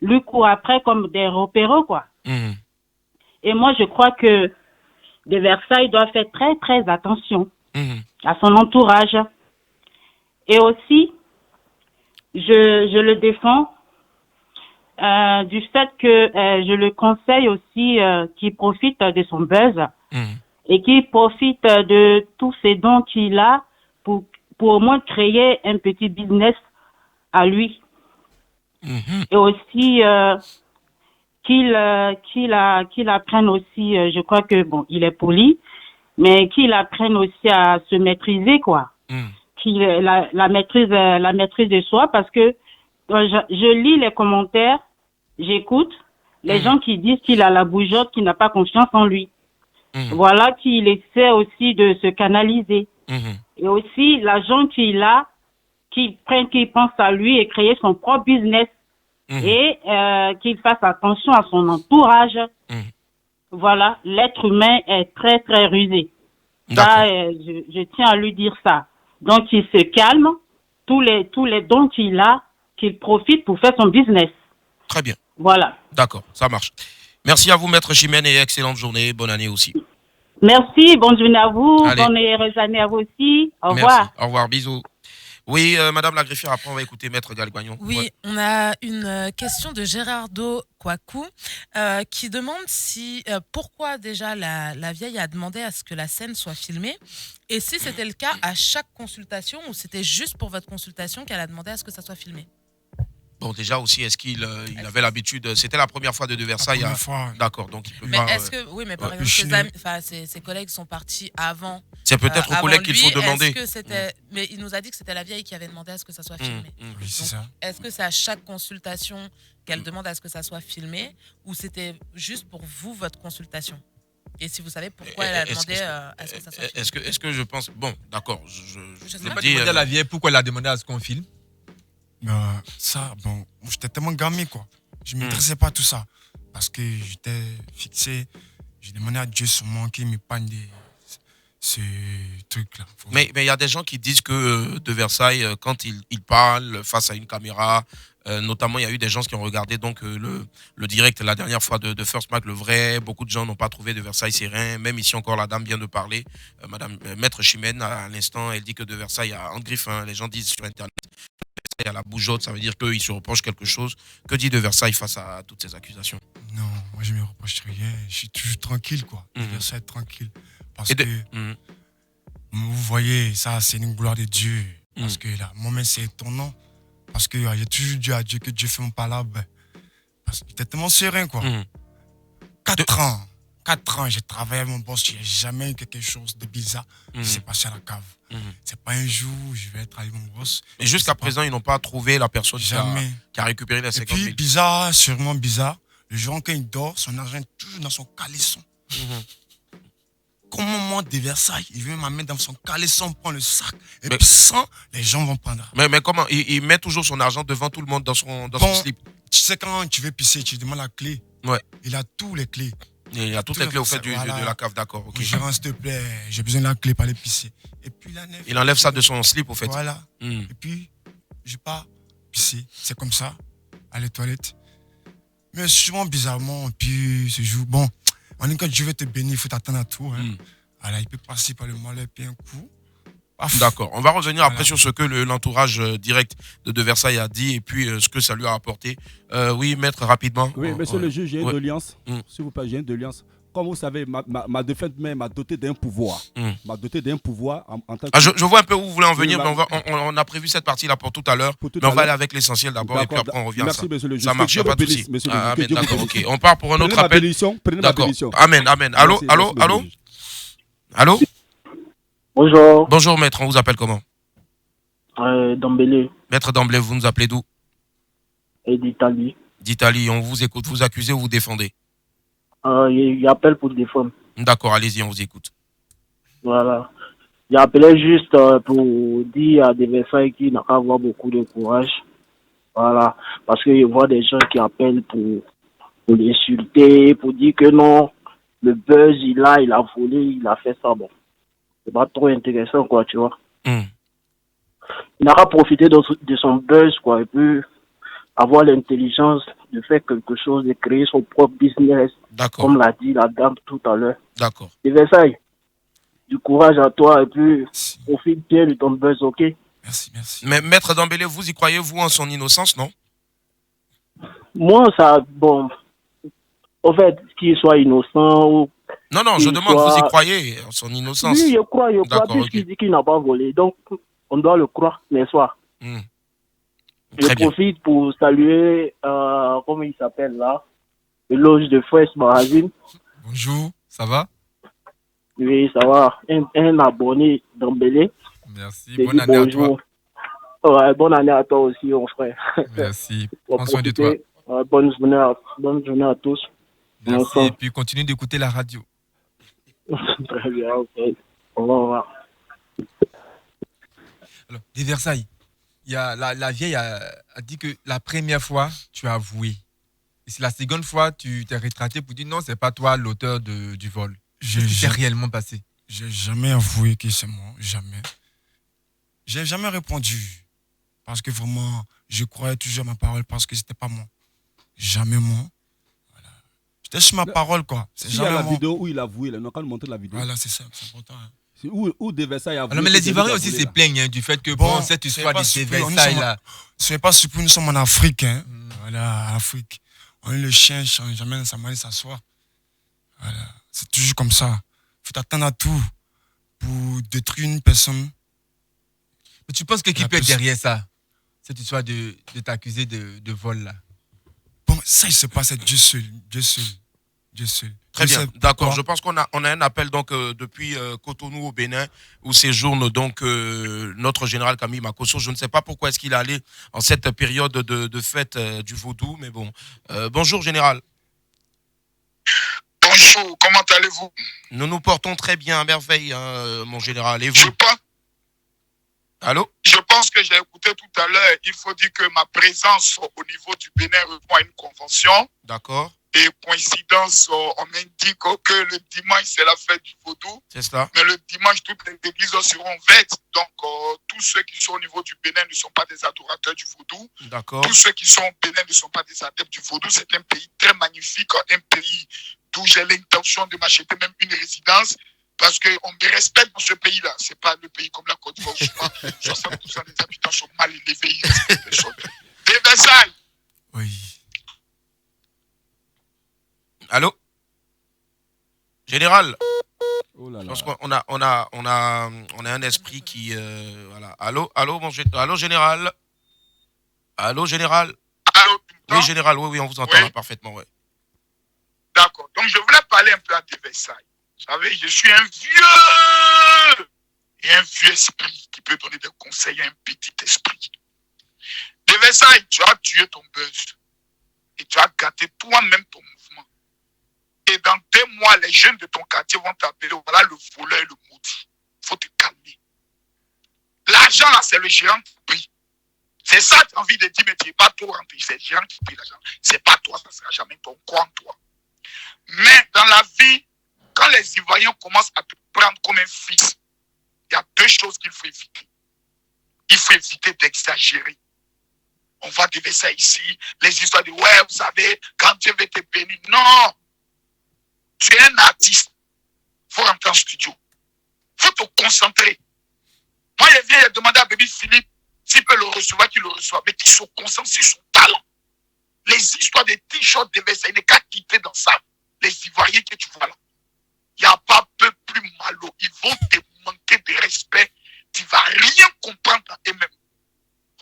lui courent après comme des repéraux, quoi. Et moi, je crois que de Versailles doit faire très, très attention à son entourage. Et aussi, je le défends du fait que je le conseille aussi qu'il profite de son buzz et qu'il profite de tous ces dons qu'il a pour au moins créer un petit business à lui. Et aussi qu'il apprenne aussi, je crois que bon, il est poli, mais qu'il apprenne aussi à se maîtriser, quoi. Qu'il la maîtrise de soi, parce que je lis les commentaires, j'écoute les gens qui disent qu'il a la bougeotte, qu'il n'a pas confiance en lui. Voilà, qu'il essaie aussi de se canaliser. Et aussi l'argent qu'il a, qu'il pense à lui et créer son propre business. Et qu'il fasse attention à son entourage. Voilà, l'être humain est très, très rusé. Ça, je tiens à lui dire ça. Donc, il se calme, tous les dons qu'il a, qu'il profite pour faire son business. Très bien. Voilà. D'accord, ça marche. Merci à vous, maître Chimène, et excellente journée. Bonne année aussi. Merci, bonne journée à vous. Allez. Bonne heureuse année à vous aussi. Au revoir. Au revoir, bisous. Oui, madame la greffière, après on va écouter maître Galgagnon. Oui, on a une question de Gérardo Kouakou qui demande pourquoi déjà la vieille a demandé à ce que la scène soit filmée et si c'était le cas à chaque consultation ou c'était juste pour votre consultation qu'elle a demandé à ce que ça soit filmé. Bon, déjà aussi, est-ce qu'il il avait l'habitude, c'était la première fois de Versailles. Première fois. D'accord, donc il peut Mais pas. est-ce que, oui, mais par exemple, ses collègues sont partis avant. C'est peut-être aux collègues qu'il faut demander. Est-ce que c'était, mais il nous a dit que c'était la vieille qui avait demandé à ce que ça soit filmé. Oui, c'est ça. Est-ce que c'est à chaque consultation qu'elle demande à ce que ça soit filmé, ou c'était juste pour vous, votre consultation? Et si vous savez pourquoi elle a demandé à ce que ça soit filmé. Est-ce que je pense. Bon, d'accord. Je sais Je pas. pas demandé à la vieille pourquoi elle a demandé à ce qu'on filme. Ça, bon, j'étais tellement gamin, quoi. Je ne m'intéressais pas à tout ça. Parce que j'étais fixé. J'ai demandé à Dieu sûrement qu'il m'épargne ce truc-là. Mais il y a des gens qui disent que de Versailles, quand il parle face à une caméra, notamment il y a eu des gens qui ont regardé donc le direct la dernière fois de First Mac, le vrai. Beaucoup de gens n'ont pas trouvé de Versailles serein. Même ici encore, la dame vient de parler. Madame Maître Chimène, à l'instant, elle dit que de Versailles a en griffe. Les gens disent sur Internet. À la bougeotte, ça veut dire qu'il se reproche quelque chose. Que dit de Versailles face à toutes ces accusations? Non, moi je ne me reproche rien. Je suis toujours tranquille, quoi. De Versailles tranquille. Parce que, vous voyez, ça c'est une gloire de Dieu. Parce que là, moi-même c'est étonnant. Parce que j'ai toujours dit à Dieu que Dieu fait mon palabre. Parce qu'il était tellement serein, quoi. 4 ans. 4 ans, j'ai travaillé avec mon boss, il n'y a jamais eu quelque chose de bizarre qui s'est passé à la cave. C'est pas un jour où je vais être avec mon boss. Et jusqu'à présent, ils n'ont pas trouvé la personne qui a récupéré les 50 000. Et puis, bizarre, sûrement bizarre, le jour quand il dort, son argent est toujours dans son caleçon. Comment moi, de Versailles, il vient m'amener dans son caleçon, prend le sac, et puis sans, les gens vont prendre. Mais comment il met toujours son argent devant tout le monde dans son slip? Tu sais, quand tu veux pisser, tu demandes la clé. Ouais. Il a tous les clés. Il a toutes les clés au fait de la cave, d'accord. Okay. Gérant, s'il te plaît, j'ai besoin de la clé pour aller pisser. Et puis il enlève ça de son slip au fait. Voilà. Et puis, je pars pisser. C'est comme ça, à les toilettes. Mais souvent, bizarrement, puis ce jour, bon, on dit quand je vais te bénir, il faut t'attendre à tout. Hein. Alors, il peut passer par le malheur, puis un coup. D'accord. On va revenir après sur ce que l'entourage direct de Versailles a dit et puis ce que ça lui a apporté. Oui, maître, rapidement. Oui, monsieur le juge, j'ai une doléance. S'il vous plaît, j'ai une doléance. Comme vous savez, ma défunte mère m'a doté d'un pouvoir. M'a doté d'un pouvoir en tant que... je vois un peu où vous voulez en venir, mais on a prévu cette partie-là pour tout à l'heure. Mais on va aller avec l'essentiel d'abord et puis après on revient à ça. Merci, monsieur le juge. Ça marche, pas de souci. Amen, d'accord, ok. On part pour un autre appel. Prenez ma bénédiction. Amen, amen. Allô, allô, allô? Allô? Bonjour. Bonjour, maître. On vous appelle comment? Dembélé. Maître Dembélé, vous nous appelez d'où? Et d'Italie. D'Italie, on vous écoute. Vous accusez ou vous défendez? Il appelle pour défendre. D'accord, allez-y, on vous écoute. Voilà. J'appelais juste pour dire à des Versailles qu'il n'a qu'à avoir beaucoup de courage. Voilà. Parce que je vois des gens qui appellent pour l'insulter, pour dire que non, le buzz, il a volé, il a fait ça. Bon. C'est pas trop intéressant, quoi, tu vois. Il n'a qu'à profiter de son buzz, quoi, et puis avoir l'intelligence de faire quelque chose, de créer son propre business, comme l'a dit la dame tout à l'heure. D'accord. Et Versailles, du courage à toi, et puis profite bien de ton buzz, ok? Merci, merci. Mais maître Dembélé, vous y croyez, vous, en son innocence, non? Moi, ça, bon, en fait, qu'il soit innocent ou... Non, je demande, vous y croyez en son innocence? Oui, je crois, puisqu'il dit qu'il n'a pas volé. Donc, on doit le croire, n'est-ce pas? Je profite pour saluer, comment il s'appelle là? Le loge de Fresh Magazine. Bonjour, ça va? Oui, ça va. Un abonné Dembélé. Merci, bonne année à toi. Ouais, bonne année à toi aussi, mon frère. Merci, prends soin de toi. Bonne journée à tous. Merci, et puis continue d'écouter la radio. Très bien, ok. Au revoir. Alors, des Versailles, il y a, la vieille a dit que la première fois, tu as avoué. Et c'est la seconde fois, tu t'es rétracté pour dire non, c'est pas toi l'auteur du vol. Qu'est-ce qui s'est réellement passé? J'ai jamais avoué que c'est moi, jamais. J'ai jamais répondu. Parce que vraiment, je croyais toujours à ma parole parce que c'était pas moi. Jamais moi. Voilà. J'étais sur ma parole, quoi. Il y a la vidéo où il a avoué, il n'a qu'à nous montrer la vidéo. Voilà, c'est ça, c'est important. Hein. Où de Versailles a avoué. Alors, mais les Ivoiriens aussi se plaignent du fait que bon, cette histoire de Versailles là. Soyez pas surpris, nous sommes en Afrique. Hein. Voilà, Afrique. On est le chien, jamais dans sa manière de s'asseoir. Voilà. C'est toujours comme ça. Il faut t'attendre à tout pour détruire une personne. Mais tu penses que qui peut être derrière ça? cette histoire de t'accuser de vol là? Bon, ça, il se passe, Dieu seul. Dieu seul. Dieu seul. Très bien, d'accord. Je pense qu'on a un appel donc depuis Cotonou au Bénin où séjourne donc notre général Camille Makosso. Je ne sais pas pourquoi est-ce qu'il est allé en cette période de fête du vaudou, mais bon. Bonjour général. Bonjour, comment allez-vous? Nous nous portons très bien, à merveille, hein, mon général. Et vous? Allô? Je pense que j'ai écouté tout à l'heure. Il faut dire que ma présence au niveau du Bénin répond à une convention. D'accord. Et coïncidence, on m'indique que le dimanche, c'est la fête du vaudou. C'est cela. Mais le dimanche, toutes les églises seront vêtues. Donc, tous ceux qui sont au niveau du Bénin ne sont pas des adorateurs du vaudou. D'accord. Tous ceux qui sont au Bénin ne sont pas des adeptes du vaudou. C'est un pays très magnifique, un pays d'où j'ai l'intention de m'acheter même une résidence. Parce qu'on me respecte dans ce pays-là. Ce n'est pas le pays comme la Côte d'Ivoire. 60% des habitants sont mal élevés. Des Versailles. Oui. Allô? Général? Oh là là. Parce qu'on a un esprit qui... voilà. Allô, allô, général? Allô, général? Allô? Oui, général, oui, on vous entend là, parfaitement, oui. D'accord. Donc, je voulais parler un peu à des Versailles. Vous savez, je suis un vieux esprit qui peut donner des conseils à un petit esprit. De Versailles, tu as tué ton buzz et tu as gâté toi-même ton mouvement. Et dans 2 mois, les jeunes de ton quartier vont t'appeler, voilà le voleur et le maudit. Il faut te calmer. L'argent, là, c'est le gérant qui paye. C'est ça que tu as envie de dire, mais tu n'es pas trop rempli. C'est le gérant qui paye l'argent. C'est pas toi, ça ne sera jamais ton. Crois en toi. Mais dans la vie, quand les Ivoiriens commencent à te prendre comme un fils, il y a 2 choses qu'il faut éviter. Il faut éviter d'exagérer. On va deviner ça ici, les histoires de ouais, vous savez, quand Dieu veut te bénir. Non! Tu es un artiste. Il faut rentrer en studio. Il faut te concentrer. Moi, je viens demander à Baby Philippe s'il peut le recevoir, qu'il le reçoit, mais qu'il se concentre sur son talent. Les histoires de t-shirts de Versailles, il n'est qu'à quitter dans ça. Les Ivoiriens que tu vois là. Il n'y a pas peu plus malo. Ils vont te manquer de respect. Tu ne vas rien comprendre dans eux-mêmes.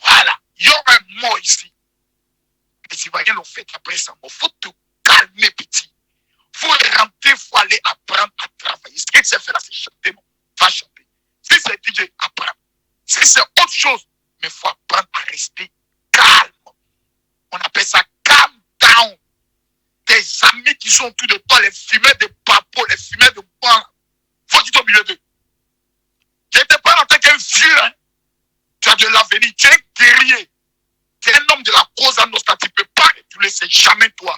Voilà. Il y aura un mot ici. Les Ivoiriens l'ont fait après ça. Il faut te calmer, petit. Il faut rentrer, il faut aller apprendre à travailler. Ce que tu sais faire là, c'est chanter. Non. Va chanter. Si c'est DJ, apprends. Si c'est autre chose, mais il faut apprendre à rester calme. On appelle ça calm down. Tes amis qui sont autour de toi, les fumeurs de papo, les fumeurs de bois, faut qu'ils soient au milieu d'eux. Je ne t'ai pas en tant qu'un vieux, hein. Tu as de l'avenir, tu es un guerrier. Tu es un homme de la cause à nostra, tu ne peux pas réguler, c'est jamais toi.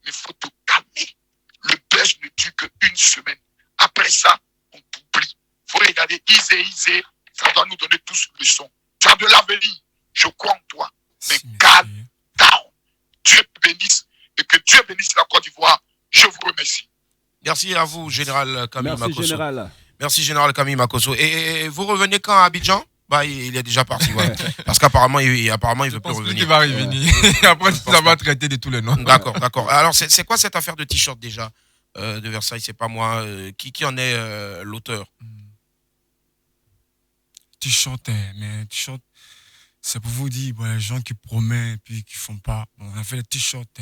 Mais il faut te calmer. Le buzz ne dure qu'une semaine. Après ça, on t'oublie. Il faut regarder easy, ça doit nous donner tous une leçon. Tu as de l'avenir, je crois en toi. Mais calme down. Dieu te bénisse et que Dieu bénisse la Côte d'Ivoire. Je vous remercie. Merci à vous, général Camille Makosso. Merci, général. Merci, général Camille Makosso. Et vous revenez quand à Abidjan? Bah, il est déjà parti, voilà. Parce qu'apparemment, il veut plus revenir. Il va revenir. Après, ça va traiter de tous les noms. D'accord, d'accord. Alors, c'est quoi cette affaire de t-shirt déjà de Versailles? C'est pas moi. Qui en est l'auteur? T-shirt, mais t-shirt, c'est pour vous dire, bon, les gens qui promettent et puis qui font pas. Bon, on a fait les t-shirts.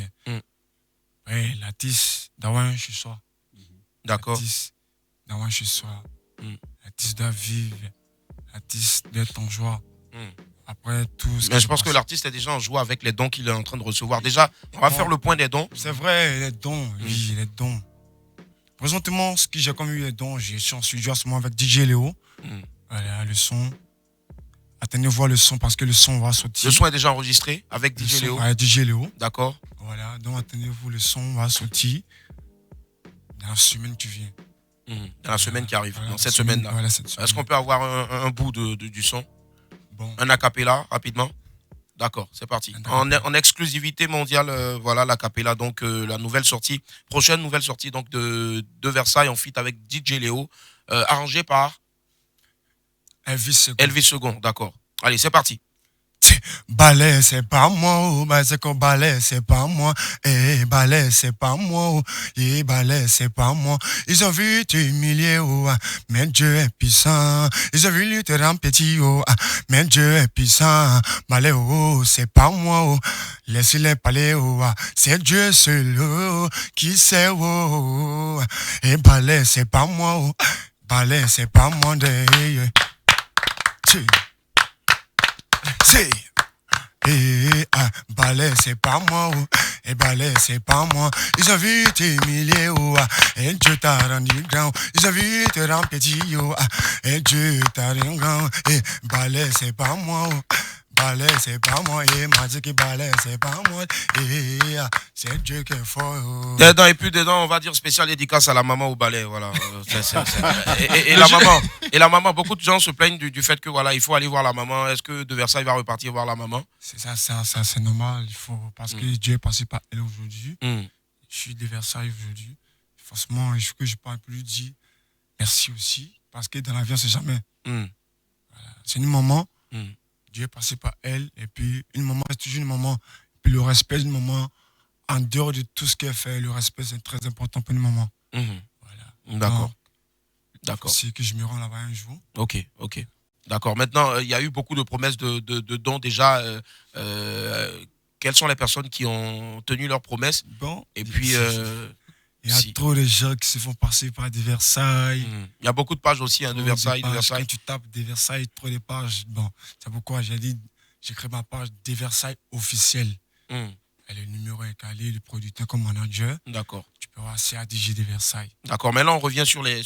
Ouais, l'artiste, Dawan chez soi. D'accord. L'artiste, Dawan chez soi. L'artiste doit vivre. L'artiste d'être en joie. Après tout ce Mais je pense que l'artiste est déjà en joie avec les dons qu'il est en train de recevoir. Déjà, on va faire le point des dons. C'est vrai, les dons, oui, les dons. Présentement, ce que j'ai comme eu les dons, je suis en studio en ce moment avec DJ Léo. Voilà, le son. Attendez voir le son parce que le son va sortir. Le son est déjà enregistré avec DJ Léo. Ouais, DJ Léo. D'accord. Voilà, donc attendez-vous, le son va sortir dans la semaine qui vient. Dans la semaine qui arrive, voilà, dans cette semaine-là. Voilà, cette semaine. Est-ce qu'on peut avoir un bout du son? Bon. Un acapella, rapidement? D'accord, c'est parti. En exclusivité mondiale, voilà l'acapella, donc la nouvelle sortie, prochaine nouvelle sortie donc de Versailles en feat avec DJ Léo, arrangé par Elvis II. Elvis II, d'accord. Allez, c'est parti. Balai, c'est pas moi, oh, bah, c'est qu'on balai, c'est pas moi. Balai, c'est pas moi, oh, balai, c'est pas moi. Ils ont vu t'humilier, oh, mais Dieu est puissant. Ils ont vu te rendre petit, oh, mais Dieu est puissant. Balai, oh, c'est pas moi, oh, laissez-les parler, oh, c'est Dieu seul, oh, qui sait, oh, balai, c'est pas moi, oh, balai, c'est pas moi, c'est. Balai, c'est pas moi, oh. Balai, c'est pas moi. Ils ont vu t'humilier, oh. Et Dieu t'a rendu grand. Ils ont vu te rendre petit, oh. Et Dieu t'a rendu grand. Balai, c'est pas moi, oh. Balai, c'est pas moi. M'a dit que balai, c'est pas moi. C'est Dieu qui est fort, oh. Dedans, et puis dedans, on va dire spécial dédicace à la maman au balai, voilà. Et la maman, beaucoup de gens se plaignent du fait que voilà, il faut aller voir la maman. Est-ce que De Versailles va repartir voir la maman? C'est ça, c'est normal. Il faut, parce que Dieu est passé par elle aujourd'hui. Je suis de Versailles aujourd'hui. Forcément, il faut que je parle pour lui dire merci aussi. Parce que dans la vie, on ne sait jamais. Voilà. C'est une maman. Dieu est passé par elle. Et puis, une maman, c'est toujours une maman. Puis le respect d'une maman, en dehors de tout ce qu'elle fait, le respect, c'est très important pour une maman. Voilà. D'accord. D'accord. C'est que je me rends là-bas un jour. Ok. D'accord. Maintenant, il y a eu beaucoup de promesses de dons déjà. Quelles sont les personnes qui ont tenu leurs promesses? Bon. Et puis. Il y a trop de gens qui se font passer par des Versailles. Il y a beaucoup de pages aussi, de Versailles. Quand tu tapes des Versailles, trop de pages. Bon, c'est pourquoi j'ai créé ma page des Versailles officielle. Et le numéro est calé, le producteur comme manager. D'accord. Tu peux avoir CADG des Versailles. D'accord, mais là on revient sur les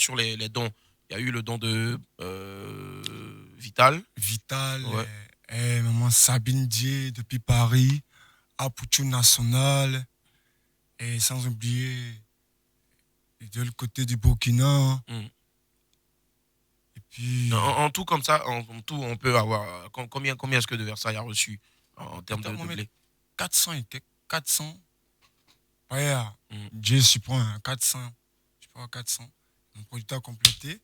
dons. Il y a eu le don de Vital. Maman Sabine Dié depuis Paris, Apouchou National, et sans oublier de l'autre côté du Burkina. Et puis. En tout, comme ça, en tout, on peut avoir. Combien est-ce que De Versailles a reçu en termes de blé? 400 et quelques. 400. Ouais, Dieu supprend 400. Je peux avoir 400. Mon producteur a complété.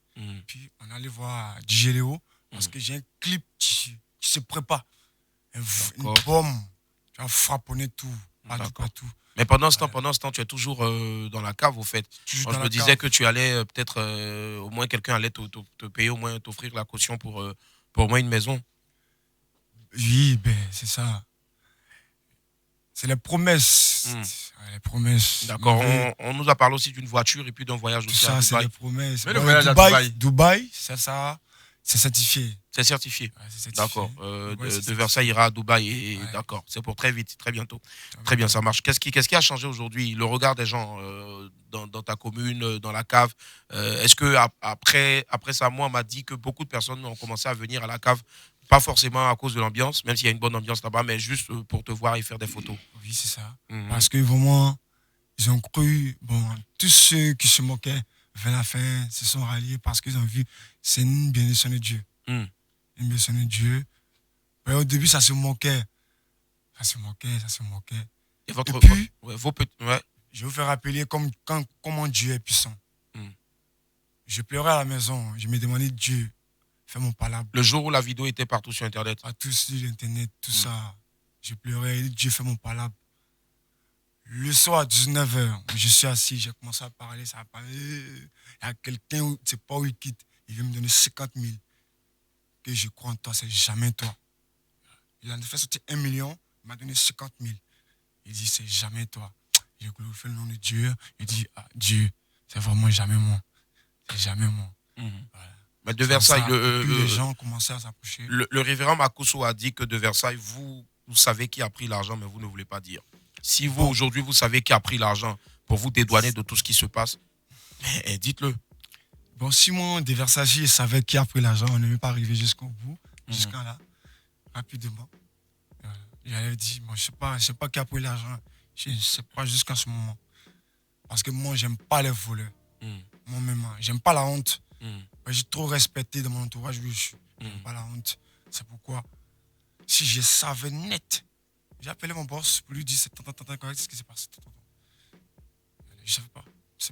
Puis on allait voir DJ Léo parce que j'ai un clip qui se prépare. Une bombe. Tu vas frapponner tout. Partout. Mais pendant ce temps, tu es toujours dans la cave, au fait. Moi, je me disais que tu allais peut-être, au moins quelqu'un allait te payer, au moins t'offrir la caution pour au moins une maison. Oui, ben c'est ça. C'est les promesses. Les promesses. D'accord. On nous a parlé aussi d'une voiture et puis d'un voyage aussi à Dubaï. Ça, c'est les promesses. Mais le voyage à Dubaï, c'est ça. C'est certifié. C'est certifié. Ouais, c'est certifié. D'accord. De Versailles ira à Dubaï. D'accord. C'est pour très vite, très bientôt. Très bien, ça marche. Qu'est-ce qui a changé aujourd'hui? Le regard des gens dans ta commune, dans la cave. Est-ce que après ça, moi, on m'a dit que beaucoup de personnes ont commencé à venir à la cave, pas forcément à cause de l'ambiance, même s'il y a une bonne ambiance là-bas, mais juste pour te voir et faire des photos. Oui, c'est ça. Parce que vraiment, ils ont cru, tous ceux qui se moquaient vers la fin se sont ralliés parce qu'ils ont vu, c'est une bénédiction de Dieu. Une bénédiction de Dieu. Mais au début, ça se moquait. Et puis, je vais vous faire rappeler comment Dieu est puissant. Je pleurais à la maison. Je me demandais, Dieu, fais mon palabre. Le jour où la vidéo était partout sur Internet. Partout sur Internet, tout ça. Je pleurais, Dieu, fais mon palabre. Le soir à 19h, je suis assis, j'ai commencé à parler, ça a parlé. Il y a quelqu'un, je ne sais pas où il quitte, il vient me donner 50 000. Que je crois en toi, c'est jamais toi. Il a fait sortir 1 million, il m'a donné 50 000. Il dit, c'est jamais toi. J'ai glorifié le nom de Dieu. Il dit, Dieu, c'est vraiment jamais moi. C'est jamais moi. Voilà. Mais De Versailles, les gens ont commencé à s'approcher. Le révérend Makosso a dit que De Versailles, vous savez qui a pris l'argent, mais vous ne voulez pas dire. Si vous, aujourd'hui, vous savez qui a pris l'argent pour vous dédouaner de tout ce qui se passe, dites-le. Bon, si moi, De Versailles savait qui a pris l'argent, on ne veut pas arriver jusqu'au bout, jusqu'à là, rapidement. J'allais dire, je ne sais pas qui a pris l'argent. Je ne sais pas jusqu'à ce moment. Parce que moi, je n'aime pas les voleurs. Moi-même, je n'aime pas la honte. J'ai trop respecté dans mon entourage où je suis. Je n'aime pas la honte. C'est pourquoi, si je savais net, j'ai appelé mon boss pour lui dire qu'est-ce qui s'est passé. Je ne savais pas.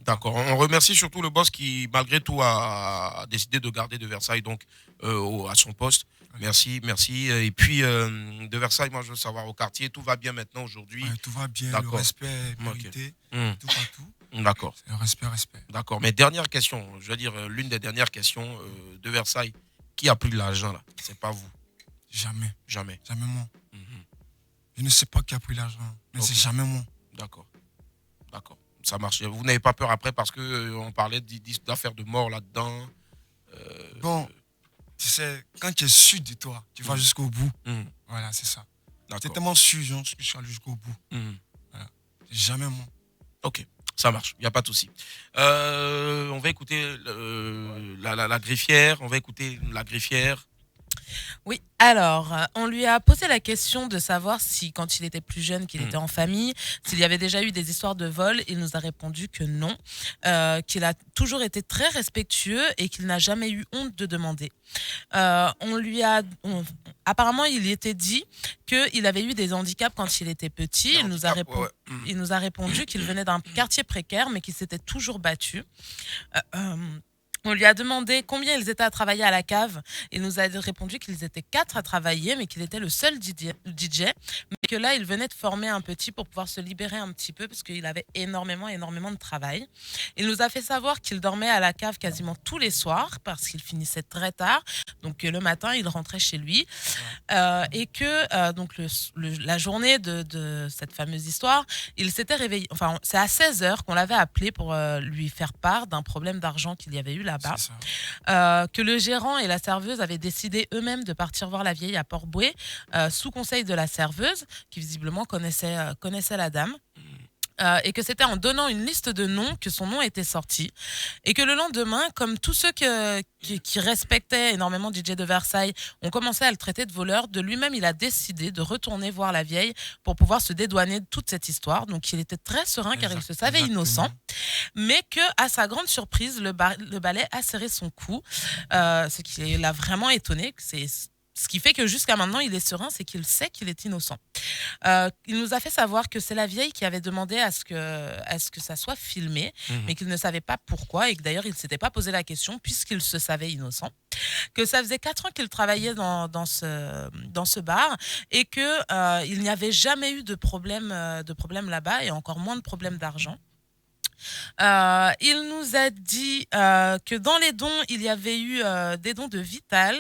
D'accord. On remercie surtout le boss qui, malgré tout, a décidé de garder De Versailles donc, à son poste. Merci. Et puis, de Versailles, moi, je veux savoir, au quartier, tout va bien maintenant, aujourd'hui? Tout va bien, le respect est mérité, tout partout. D'accord. Le respect. D'accord. Mais dernière question, je veux dire, l'une des dernières questions de Versailles. Qui a pris de l'argent, là? C'est pas vous? Jamais. Jamais moi. Je ne sais pas qui a pris l'argent, mais c'est jamais moi. D'accord. Ça marche. Vous n'avez pas peur après parce qu'on parlait d'affaires de mort là-dedans? Bon, tu sais, quand tu es sûr de toi, tu vas jusqu'au bout. Voilà, c'est ça. C'est tellement sûr, genre, que je suis allé jusqu'au bout. Voilà. Jamais moi. Ok, ça marche, il n'y a pas de souci. On va écouter la greffière. Oui, alors, on lui a posé la question de savoir si, quand il était plus jeune, qu'il était en famille, s'il y avait déjà eu des histoires de vol. Il nous a répondu que non, qu'il a toujours été très respectueux et qu'il n'a jamais eu honte de demander. Apparemment, il était dit qu'il avait eu des handicaps quand il était petit. Il nous a répondu qu'il venait d'un quartier précaire, mais qu'il s'était toujours battu. On lui a demandé combien ils étaient à travailler à la cave. Il nous a répondu qu'ils étaient 4 à travailler, mais qu'il était le seul DJ. Mais que là, il venait de former un petit pour pouvoir se libérer un petit peu parce qu'il avait énormément de travail. Il nous a fait savoir qu'il dormait à la cave quasiment tous les soirs parce qu'il finissait très tard. Donc le matin, il rentrait chez lui. Et que donc la journée de cette fameuse histoire, il s'était réveillé. Enfin, c'est à 16h qu'on l'avait appelé pour lui faire part d'un problème d'argent qu'il y avait eu là-bas. Que le gérant et la serveuse avaient décidé eux-mêmes de partir voir la vieille à Port-Bouët sous conseil de la serveuse qui visiblement connaissait la dame. Et que c'était en donnant une liste de noms que son nom était sorti. Et que le lendemain, comme tous ceux qui respectaient énormément DJ de Versailles ont commencé à le traiter de voleur, de lui-même, il a décidé de retourner voir la vieille pour pouvoir se dédouaner de toute cette histoire. Donc, il était très serein car il se savait innocent. Mais que, à sa grande surprise, le balai a serré son cou. Ce qui l'a vraiment étonné. Ce qui fait que jusqu'à maintenant, il est serein, c'est qu'il sait qu'il est innocent. Il nous a fait savoir que c'est la vieille qui avait demandé à ce que ça soit filmé, mais qu'il ne savait pas pourquoi et que d'ailleurs, il ne s'était pas posé la question puisqu'il se savait innocent. Que ça faisait 4 ans qu'il travaillait dans ce bar et qu'il n'y avait jamais eu de problème là-bas et encore moins de problème d'argent. Il nous a dit que dans les dons, il y avait eu des dons de Vital,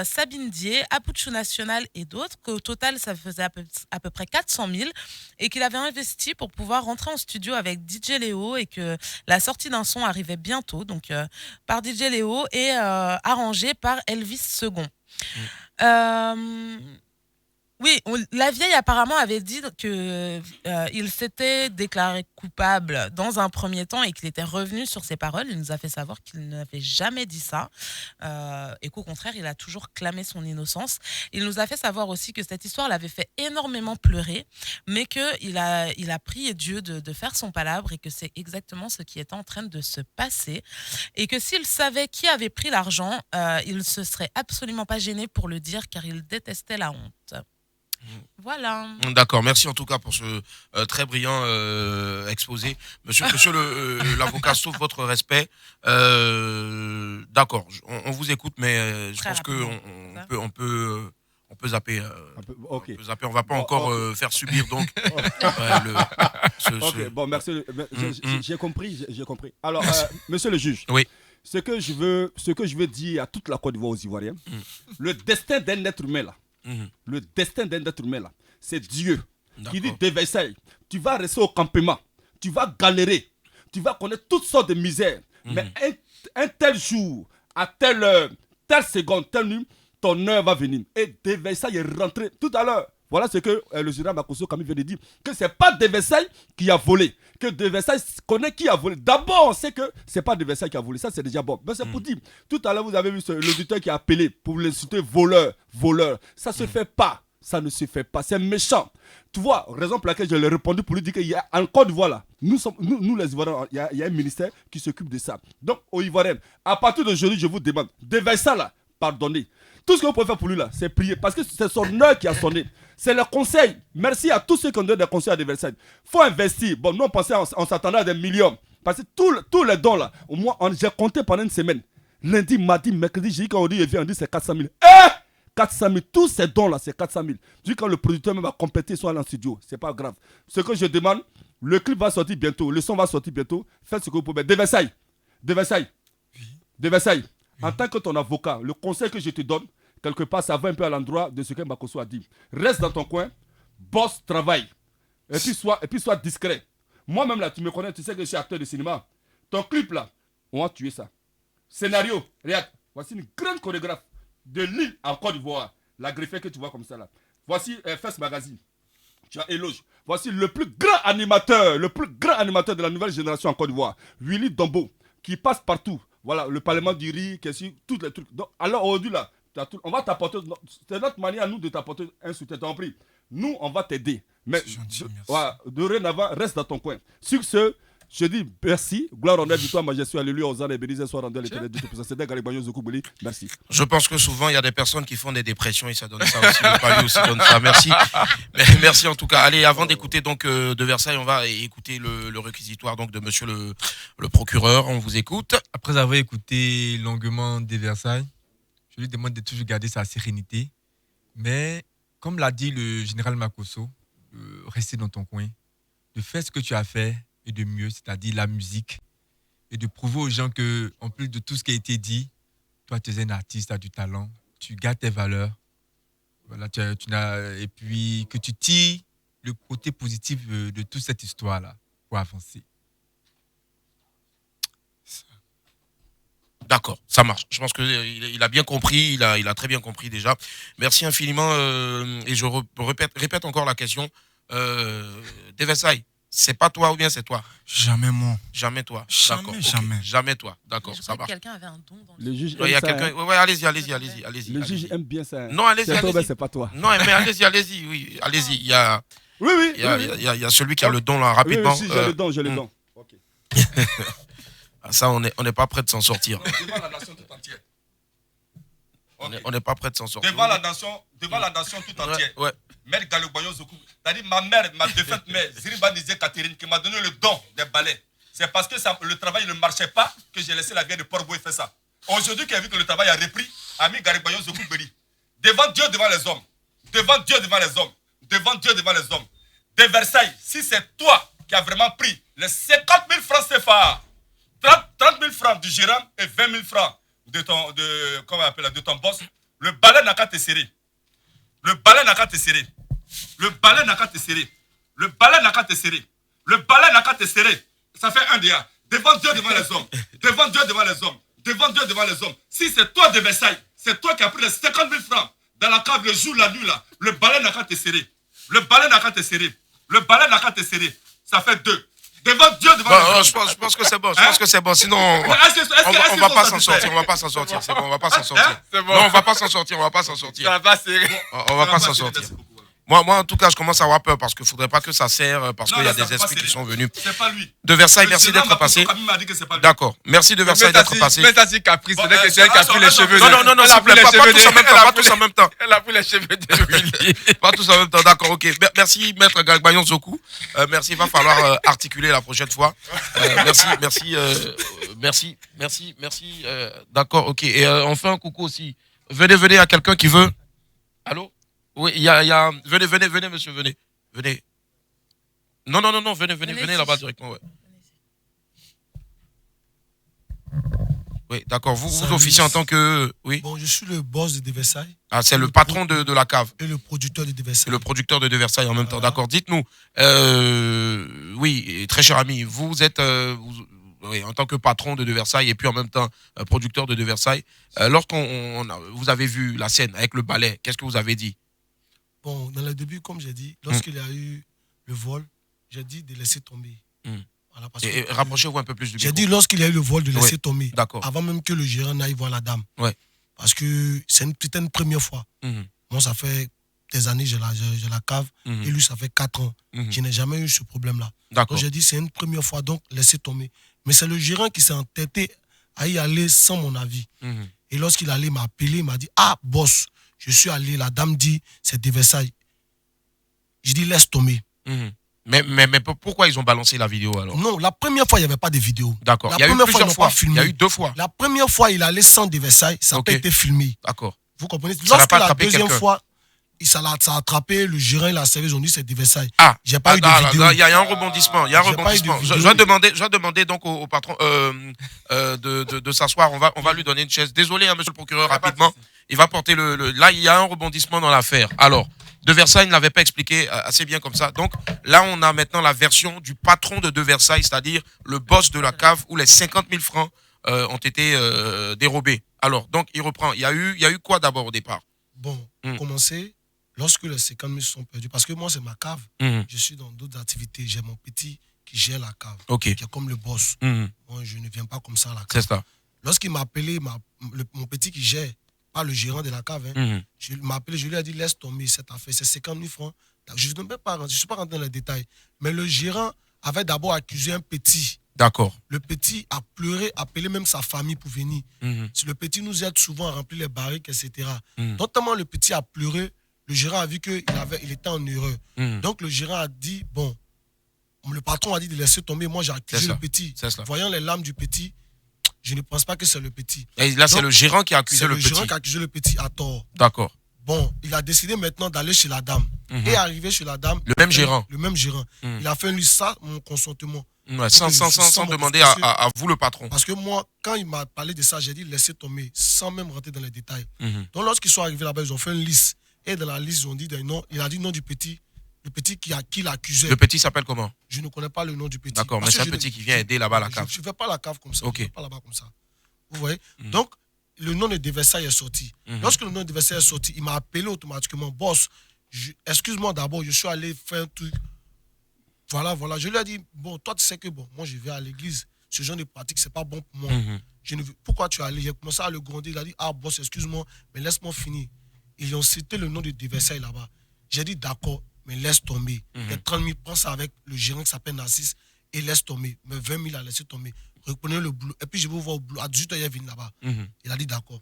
Sabine Dier, Apuchu National et d'autres, qu'au total, ça faisait à peu près 400 000 et qu'il avait investi pour pouvoir rentrer en studio avec DJ Léo et que la sortie d'un son arrivait bientôt, donc par DJ Léo et arrangé par Elvis II. Oui, la vieille apparemment avait dit qu'il s'était déclaré coupable dans un premier temps et qu'il était revenu sur ses paroles. Il nous a fait savoir qu'il n'avait jamais dit ça et qu'au contraire, il a toujours clamé son innocence. Il nous a fait savoir aussi que cette histoire l'avait fait énormément pleurer, mais qu'il a prié Dieu de faire son palabre et que c'est exactement ce qui est en train de se passer. Et que s'il savait qui avait pris l'argent, il ne se serait absolument pas gêné pour le dire car il détestait la honte. Voilà. D'accord, merci en tout cas pour ce très brillant exposé. Monsieur l'avocat, sauf votre respect. D'accord, on vous écoute, mais je pense qu'on peut zapper. On peut zapper, on va pas encore faire subir donc. Bon, merci. J'ai compris. Alors, monsieur le juge. Oui. Ce que je veux dire à toute la Côte d'Ivoire aux Ivoiriens, le destin d'un être humain là. Le destin d'un être humain là, c'est Dieu qui dit de Versailles, tu vas rester au campement, tu vas galérer, tu vas connaître toutes sortes de misères, mais un tel jour, à telle heure, telle seconde, telle nuit, ton heure va venir. Et de Versailles est rentré tout à l'heure. Voilà ce que le général Makosso Camille vient de dire, que ce n'est pas de Versailles qui a volé, que de Versailles connaît qui a volé. D'abord, on sait que ce n'est pas de Versailles qui a volé, ça c'est déjà bon. Mais c'est pour dire, tout à l'heure vous avez vu l'auditeur qui a appelé pour l'insulter voleur. Ça ne se fait pas, ça ne se fait pas, c'est méchant. Tu vois, raison pour laquelle je l'ai répondu pour lui dire qu'il y a encore de voilà. Nous les Ivoiriens, il y a un ministère qui s'occupe de ça. Donc, aux Ivoiriens, à partir d'aujourd'hui, je vous demande, de Versailles là, pardonnez. Tout ce que vous pouvez faire pour lui là, c'est prier. Parce que c'est son heure qui a sonné. C'est le conseil. Merci à tous ceux qui ont donné des conseils à des Versailles. Il faut investir. Bon, nous on pensait, on s'attendait à des millions. Parce que tous les dons là, au moins, j'ai compté pendant une semaine. Lundi, mardi, mercredi, jeudi, quand on dit, on dit c'est 400 000. 400 400 000. Tous ces dons-là, c'est 400 000. Du quand le producteur même va compléter, soit en studio. C'est pas grave. Ce que je demande, le clip va sortir bientôt, le son va sortir bientôt. Faites ce que vous pouvez. De Versailles. En tant que ton avocat, le conseil que je te donne, quelque part, ça va un peu à l'endroit de ce que Makosso a dit. Reste dans ton coin, bosse, travaille. Et puis sois discret. Moi-même, là, tu me connais, tu sais que je suis acteur de cinéma. Ton clip, là, on va tuer ça. Scénario, regarde, voici une grande chorégraphe de Lille en Côte d'Ivoire. La greffée que tu vois comme ça, là. Voici First Magazine. Tu as éloge. Voici le plus grand animateur de la nouvelle génération en Côte d'Ivoire. Willy Dombo, qui passe partout. Voilà, le Parlement du riz, tous les trucs. Donc, alors aujourd'hui, là, on va t'apporter, c'est notre manière à nous de t'apporter un soutien. T'en prie. Nous, on va t'aider. Mais dorénavant, reste dans ton coin. Sur ce, je dis merci. Gloire, honneur, victoire, majesté, alléluia, Hosanna et béni, soit rendu à l'éternel Dieu tout-puissant. C'est Garibanyo Zoukoubeli. Merci. Je pense que souvent, il y a des personnes qui font des dépressions et ça donne ça aussi. Le palier aussi donne ça. Merci. Merci en tout cas. Allez, avant d'écouter donc de Versailles, on va écouter le réquisitoire donc de monsieur le procureur. On vous écoute. Après avoir écouté longuement de Versailles, je lui demande de toujours garder sa sérénité. Mais, comme l'a dit le général Makosso, rester dans ton coin, de faire ce que tu as fait et de mieux, c'est-à-dire la musique, et de prouver aux gens que, en plus de tout ce qui a été dit, toi, tu es un artiste, tu as du talent, tu gardes tes valeurs, voilà, et puis que tu tires le côté positif de toute cette histoire-là pour avancer. D'accord, ça marche. Je pense qu'il a bien compris, il a très bien compris déjà. Merci infiniment et je répète encore la question. De Versailles, c'est pas toi ou bien c'est toi? Jamais moi. Jamais toi. D'accord. Jamais. Okay. Jamais toi. D'accord, ça marche. Quelqu'un avait un don dans le juge. Il y a quelqu'un. Ouais, allez-y. Le juge aime bien ça. Non, allez-y. C'est pas toi. Non, mais allez-y. Oui, allez-y. Il y a. Oui. Il y a celui qui a le don là rapidement. Oui, j'ai le don. Ok. Ça, on n'est pas prêt de s'en sortir. Devant la nation tout entière. On n'est pas prêt de s'en sortir. Devant la nation tout entière. Ouais. Mère Galoboyon Zokou. C'est-à-dire ma défunte mère, Ziriba Nizé Catherine, qui m'a donné le don des balais. C'est parce que le travail ne marchait pas que j'ai laissé la vieille de Port-Boué faire ça. Aujourd'hui, qui a vu que le travail a repris, Ami Galoboyon Zokou Beli. Devant Dieu, devant les hommes. Devant Dieu, devant les hommes. Devant Dieu, devant les hommes. De Versailles, si c'est toi qui as vraiment pris les 50 000 francs CFA, 30 000 francs du gérant et 20 000 francs de ton boss, le balai n'a qu'à te serrer. Le balai n'a qu'à te serrer. Ça fait un dia. Devant Dieu, devant les hommes. Devant les hommes. Si c'est toi de Versailles, c'est toi qui as pris les 50 000 francs dans la cave le jour, la nuit là. Le balai n'a qu'à te serrer. Ça fait 2. Devant Dieu, devant les hommes. Je pense que c'est bon. Sinon, on va pas s'en sortir. C'est bon, on va pas s'en sortir. Non, on va pas s'en sortir. Ça va serrer. On va pas s'en sortir. Moi, en tout cas, je commence à avoir peur parce qu'il ne faudrait pas que ça serre, parce qu'il y a des esprits qui sont venus. C'est pas lui. De Versailles, merci d'être passé. D'accord. Merci de Versailles d'être passé. Mais ça, c'est caprice. C'est vrai que c'est elle qui a pris les cheveux. Non, s'il vous plaît, pas tous en même temps. Elle a pris les cheveux de Willy. Pas tous en même temps, d'accord, ok. Merci, maître Garibanyo Zokou. Merci, il va falloir articuler la prochaine fois. Merci. D'accord, ok. Et on fait un coucou aussi. Venez à quelqu'un qui veut. Allô? Oui, il y a... Venez, monsieur, venez. Non, venez là-bas directement, ouais. Oui, d'accord. Vous officiez en tant que... Oui. Bon, je suis le boss de Versailles. Ah, c'est le patron de la cave. Et le producteur de Versailles. Et le producteur de Versailles en même temps, d'accord. Dites-nous, oui, très cher ami, vous êtes... oui, en tant que patron de Versailles et puis en même temps producteur de Versailles, vous avez vu la scène avec le ballet, qu'est-ce que vous avez dit? Bon, dans le début, comme j'ai dit, lorsqu'il y a eu le vol, j'ai dit de laisser tomber. Voilà, et rapprochez-vous un peu plus du micro. J'ai dit lorsqu'il y a eu le vol de laisser tomber, d'accord. Avant même que le gérant n'aille voir la dame. Ouais. Parce que c'était une première fois. Moi, ça fait des années, j'ai la cave, et lui, ça fait 4 ans. Je n'ai jamais eu ce problème-là. Donc j'ai dit, c'est une première fois, donc laissez tomber. Mais c'est le gérant qui s'est entêté à y aller sans mon avis. Et lorsqu'il allait m'appeler, il m'a dit, ah, boss, je suis allé, la dame dit, c'est de Versailles. Je dis, laisse tomber. Mais pourquoi ils ont balancé la vidéo alors? Non, la première fois, il n'y avait pas de vidéo. D'accord. Il y a eu plusieurs fois. Il y a eu 2 fois. La première fois, il allait sans de Versailles, ça n'a pas été filmé. D'accord. Vous comprenez? Lorsque la deuxième fois, ça a attrapé le gérant et la service, ils ont dit c'est de Versailles. J'ai pas eu de vidéo. Il y a un rebondissement. Je vais demander donc au patron de s'asseoir. On va lui donner une chaise. Désolé, hein, monsieur le procureur, rapidement. Il va porter Là, il y a un rebondissement dans l'affaire. Alors, de Versailles ne l'avait pas expliqué assez bien comme ça. Donc là, on a maintenant la version du patron de Versailles, c'est-à-dire le boss de la cave où les 50 000 francs ont été dérobés. Alors, donc, il reprend. Il y a eu quoi d'abord au départ? Bon, pour commencer, lorsque les 50 000 sont perdus, parce que moi, c'est ma cave, je suis dans d'autres activités. J'ai mon petit qui gère la cave, qui est comme le boss. Moi, je ne viens pas comme ça à la cave. C'est ça. Lorsqu'il m'a appelé, mon petit qui gère, pas le gérant de la cave, je m'a appelé, je lui ai dit, laisse tomber cette affaire, c'est 50 000 francs. Je ne suis pas rentré dans les détails. Mais le gérant avait d'abord accusé un petit. D'accord. Le petit a pleuré, appelé même sa famille pour venir. Le petit nous aide souvent à remplir les barriques, etc. Notamment le petit a pleuré, le gérant a vu qu'il était en erreur. Donc le gérant a dit, bon, le patron a dit de laisser tomber, moi j'ai accusé le petit. Voyant les larmes du petit, je ne pense pas que c'est le petit. Et là, c'est le gérant qui a accusé le petit. C'est le gérant qui a accusé le petit à tort. D'accord. Bon, il a décidé maintenant d'aller chez la dame. Et arrivé chez la dame. Le même gérant. Le même gérant. Il a fait lui ça, mon consentement. Ouais, sans demander à vous le patron. Parce que moi, quand il m'a parlé de ça, j'ai dit laissez tomber, sans même rentrer dans les détails. Donc lorsqu'ils sont arrivés là-bas, ils ont fait une liste. Et dans la liste, ils ont dit des noms. Il a dit le nom du petit. Le petit qui l'accusait. Le petit s'appelle comment? Je ne connais pas le nom du petit. D'accord, mais c'est un petit qui vient aider là-bas à la cave. Je ne fais pas la cave comme ça. Ok. Je ne fais pas là-bas comme ça. Vous voyez? Donc, le nom de Versailles est sorti. Lorsque le nom de Versailles est sorti, il m'a appelé automatiquement. Boss, excuse-moi d'abord, je suis allé faire un truc. Voilà. Je lui ai dit, bon, toi, tu sais que bon, moi, je vais à l'église. Ce genre de pratique, c'est pas bon pour moi. Pourquoi tu es allé? J'ai commencé à le gronder. Il a dit, ah, boss, excuse-moi, mais laisse-moi finir. Ils ont cité le nom de Versailles là-bas. J'ai dit, d'accord, mais laisse tomber. Les 30 000, prends ça avec le gérant qui s'appelle Narcisse et laisse tomber. Mais 20 000 à laisser tomber. Reprenez le boulot. Et puis, je vais vous voir au boulot. À 18h, il est venu là-bas. Il a dit, d'accord.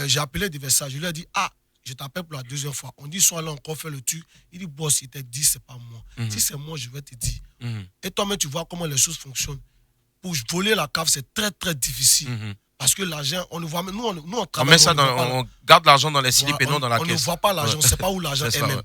J'ai appelé Versailles. Je lui ai dit, ah, je t'appelle pour la deuxième fois. On dit, ils sont allés encore faire le truc. Il dit, boss, il t'a dit, c'est pas moi. Si c'est moi, je vais te dire. Et toi-même, tu vois comment les choses fonctionnent. Pour voler la cave, c'est très, très difficile. Parce que l'argent, on ne voit même. Nous, on travaille. On garde l'argent dans les slips et non dans la caisse. On ne voit pas l'argent, on ne sait pas où l'argent est même.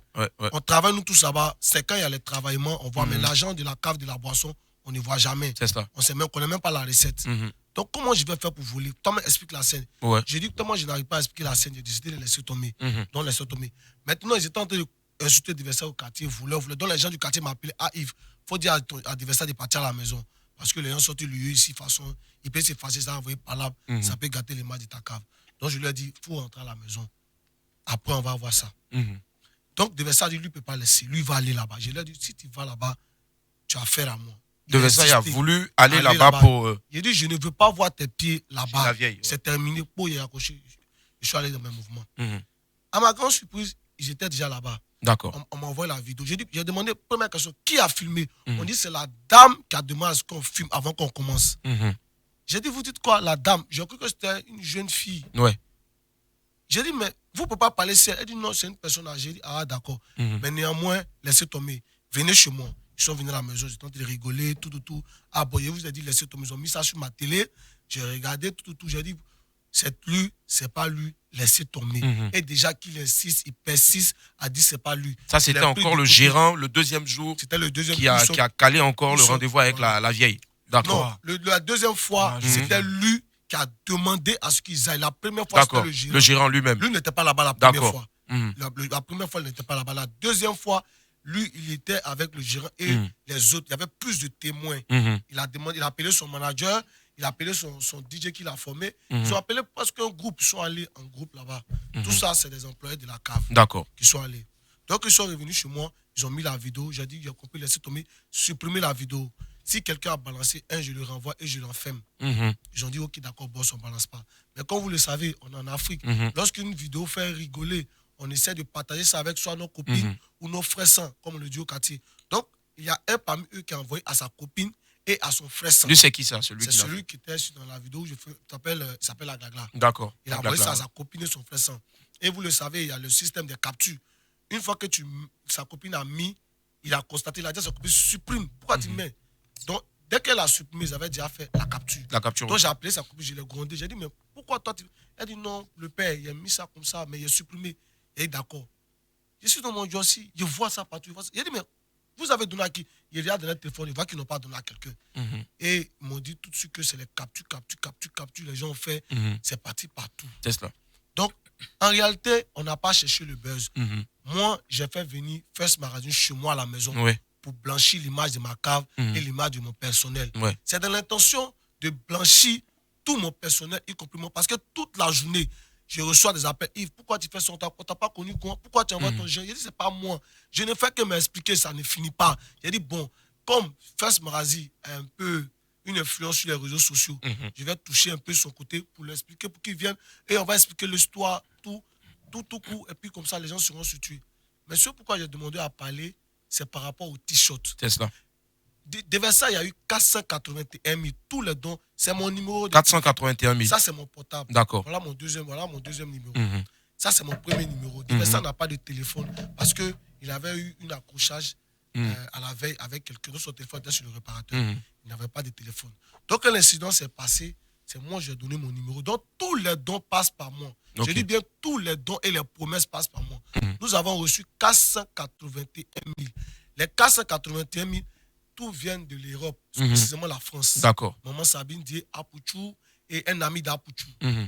On travaille, nous tous là-bas. C'est quand il y a les travaillements, on voit. Mais l'argent de la cave, de la boisson, on ne voit jamais. On ne connaît même pas la recette. Donc, comment je vais faire pour voler? Toi, explique la scène. J'ai dit que moi, je n'arrive pas à expliquer la scène. J'ai décidé de laisser tomber. Donc, laisser tomber. Maintenant, ils étaient en train d'insulter Versailles au quartier, voulaient. Donc, les gens du quartier m'appelaient. Ah, Yves, il faut dire à Versailles de partir à la maison. Parce que les gens sortent lui ici, de toute façon, il peut s'effacer, ça envoyer par là, ça peut gâter les mains de ta cave. Donc, je lui ai dit, il faut rentrer à la maison. Après, on va voir ça. Donc, Versailles, lui, ne peut pas laisser. Lui, il va aller là-bas. Je lui ai dit, si tu vas là-bas, tu as affaire à moi. Versailles a voulu aller là-bas pour. Il a dit, je ne veux pas voir tes pieds là-bas. C'est terminé. Pour y accrocher. Je suis allé dans mes mouvements. À ma grande surprise, ils étaient déjà là-bas. D'accord. On m'a envoyé la vidéo. J'ai demandé, première question, qui a filmé? On dit, c'est la dame qui a demandé à ce qu'on filme avant qu'on commence. J'ai dit, vous dites quoi, la dame? J'ai cru que c'était une jeune fille. Ouais. J'ai dit, mais vous ne pouvez pas parler seul. Elle dit, non, c'est une personne âgée. J'ai dit, ah, d'accord. Mais néanmoins, laissez tomber. Venez chez moi. Ils sont venus à la maison, j'ai tenté de rigoler, tout. Ah, bon, je vous ai dit, laissez tomber. Ils ont mis ça sur ma télé. J'ai regardé, tout. J'ai dit, c'est lui, c'est pas lui, laissez tomber. Et déjà qu'il insiste, il persiste à dire c'est pas lui. Ça, c'était encore le gérant, le deuxième jour, c'était le deuxième qui a calé encore le rendez-vous avec la vieille. D'accord. Non, la deuxième fois, c'était lui qui a demandé à ce qu'ils aillent. La première fois, c'était le gérant. Le gérant lui-même. Lui n'était pas là-bas la première fois. La première fois, il n'était pas là-bas. La deuxième fois, lui, il était avec le gérant et les autres. Il y avait plus de témoins. Il a appelé son manager. Il a appelé son DJ qu'il a formé. Ils ont appelé parce qu'un groupe, ils sont allés en groupe là-bas. Tout ça, c'est des employés de la cave qui sont allés. Donc, ils sont revenus chez moi, ils ont mis la vidéo. J'ai dit, il a compris, laissez tomber, supprimer la vidéo. Si quelqu'un a balancé je le renvoie et je l'enferme. Ils ont dit, ok, d'accord, boss, on ne balance pas. Mais comme vous le savez, on est en Afrique. Lorsqu'une vidéo fait rigoler, on essaie de partager ça avec soit nos copines ou nos frères sains, comme on le dit au quartier. Donc, il y a un parmi eux qui a envoyé à sa copine et à son frère. Lui, c'est qui ça? C'est celui qui était dans la vidéo, il s'appelle Agagla. D'accord. Il a envoyé ça à sa copine et son frère sang. Et vous le savez, il y a le système de capture. Une fois que sa copine a mis, il a constaté, il a dit à sa copine, supprime. Pourquoi tu mets? Donc, dès qu'elle a supprimé, ils avaient déjà fait la capture. La capture. Donc, j'ai appelé sa copine, je l'ai grondé. J'ai dit, mais pourquoi toi tu... Elle dit non, le père, il a mis ça comme ça, mais il a supprimé. Elle est d'accord. Je suis dans mon job aussi, je vois ça partout. Il a dit, mais vous avez donné à qui? Il regarde dans le téléphone, il voit qu'ils n'ont pas donné à quelqu'un. Et ils m'ont dit tout de suite que c'est les captures, les gens ont fait, c'est parti partout. C'est cela. Donc, en réalité, on n'a pas cherché le buzz. Moi, j'ai fait venir First Magazine chez moi à la maison pour blanchir l'image de ma cave et l'image de mon personnel. C'est dans l'intention de blanchir tout mon personnel, y compris moi. Parce que toute la journée, je reçois des appels. Yves, pourquoi tu fais ça? On t'a pas connu quoi? Pourquoi tu envoies ton jeune? J'ai dit, c'est pas moi. Je ne fais que m'expliquer, ça ne finit pas. J'ai dit, bon, comme First Magazine a un peu une influence sur les réseaux sociaux, je vais toucher un peu son côté pour l'expliquer, pour qu'il vienne. Et on va expliquer l'histoire, tout court. Et puis comme ça, les gens seront situés. Mais ce pourquoi j'ai demandé à parler, c'est par rapport au t-shirt. C'est cela. Devant ça, il y a eu 481 000. Tous les dons, c'est mon numéro. 481 000. Ça, c'est mon portable. D'accord. Voilà mon deuxième numéro. Ça, c'est mon premier numéro. Devant ça, n'a pas de téléphone parce qu'il avait eu un accrochage à la veille avec quelqu'un d'autre. Son téléphone était sur le réparateur. Il n'avait pas de téléphone. Donc, quand l'incident s'est passé, c'est moi qui ai donné mon numéro. Donc, tous les dons passent par moi. Je dis bien tous les dons et les promesses passent par moi. Nous avons reçu 481 000. Les 481 000, tout vient de l'Europe, précisément la France. D'accord. Maman Sabine dit Apouchou et un ami d'Apouchou.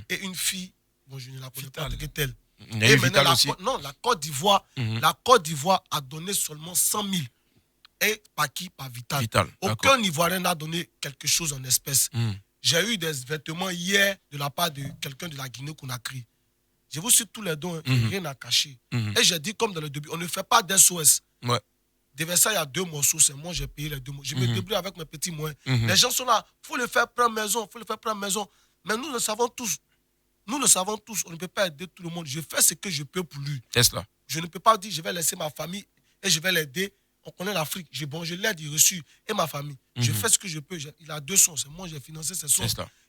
Et une fille, bon, je ne la connais pas telle. Et maintenant, la Côte d'Ivoire, la Côte d'Ivoire a donné seulement 100 000. Et par qui? Par Vital. Aucun Ivoirien n'a donné quelque chose en espèces. J'ai eu des vêtements hier de la part de quelqu'un de la Guinée-Conakry. Je vous cite tous les dons, rien à cacher. Et j'ai dit, comme dans le début, on ne fait pas d'SOS. Devant ça, il y a 2 morceaux, c'est moi, j'ai payé les 2 morceaux. Je me débrouille avec mes petits moyens. Les gens sont là, il faut le faire prendre maison, Mais nous le savons tous. On ne peut pas aider tout le monde. Je fais ce que je peux pour lui. C'est cela. Je ne peux pas dire, je vais laisser ma famille et je vais l'aider. On connaît l'Afrique. Je l'aide, il reçu. Et ma famille. Je fais ce que je peux. Il a 2 sons. C'est moi, j'ai financé ces sons.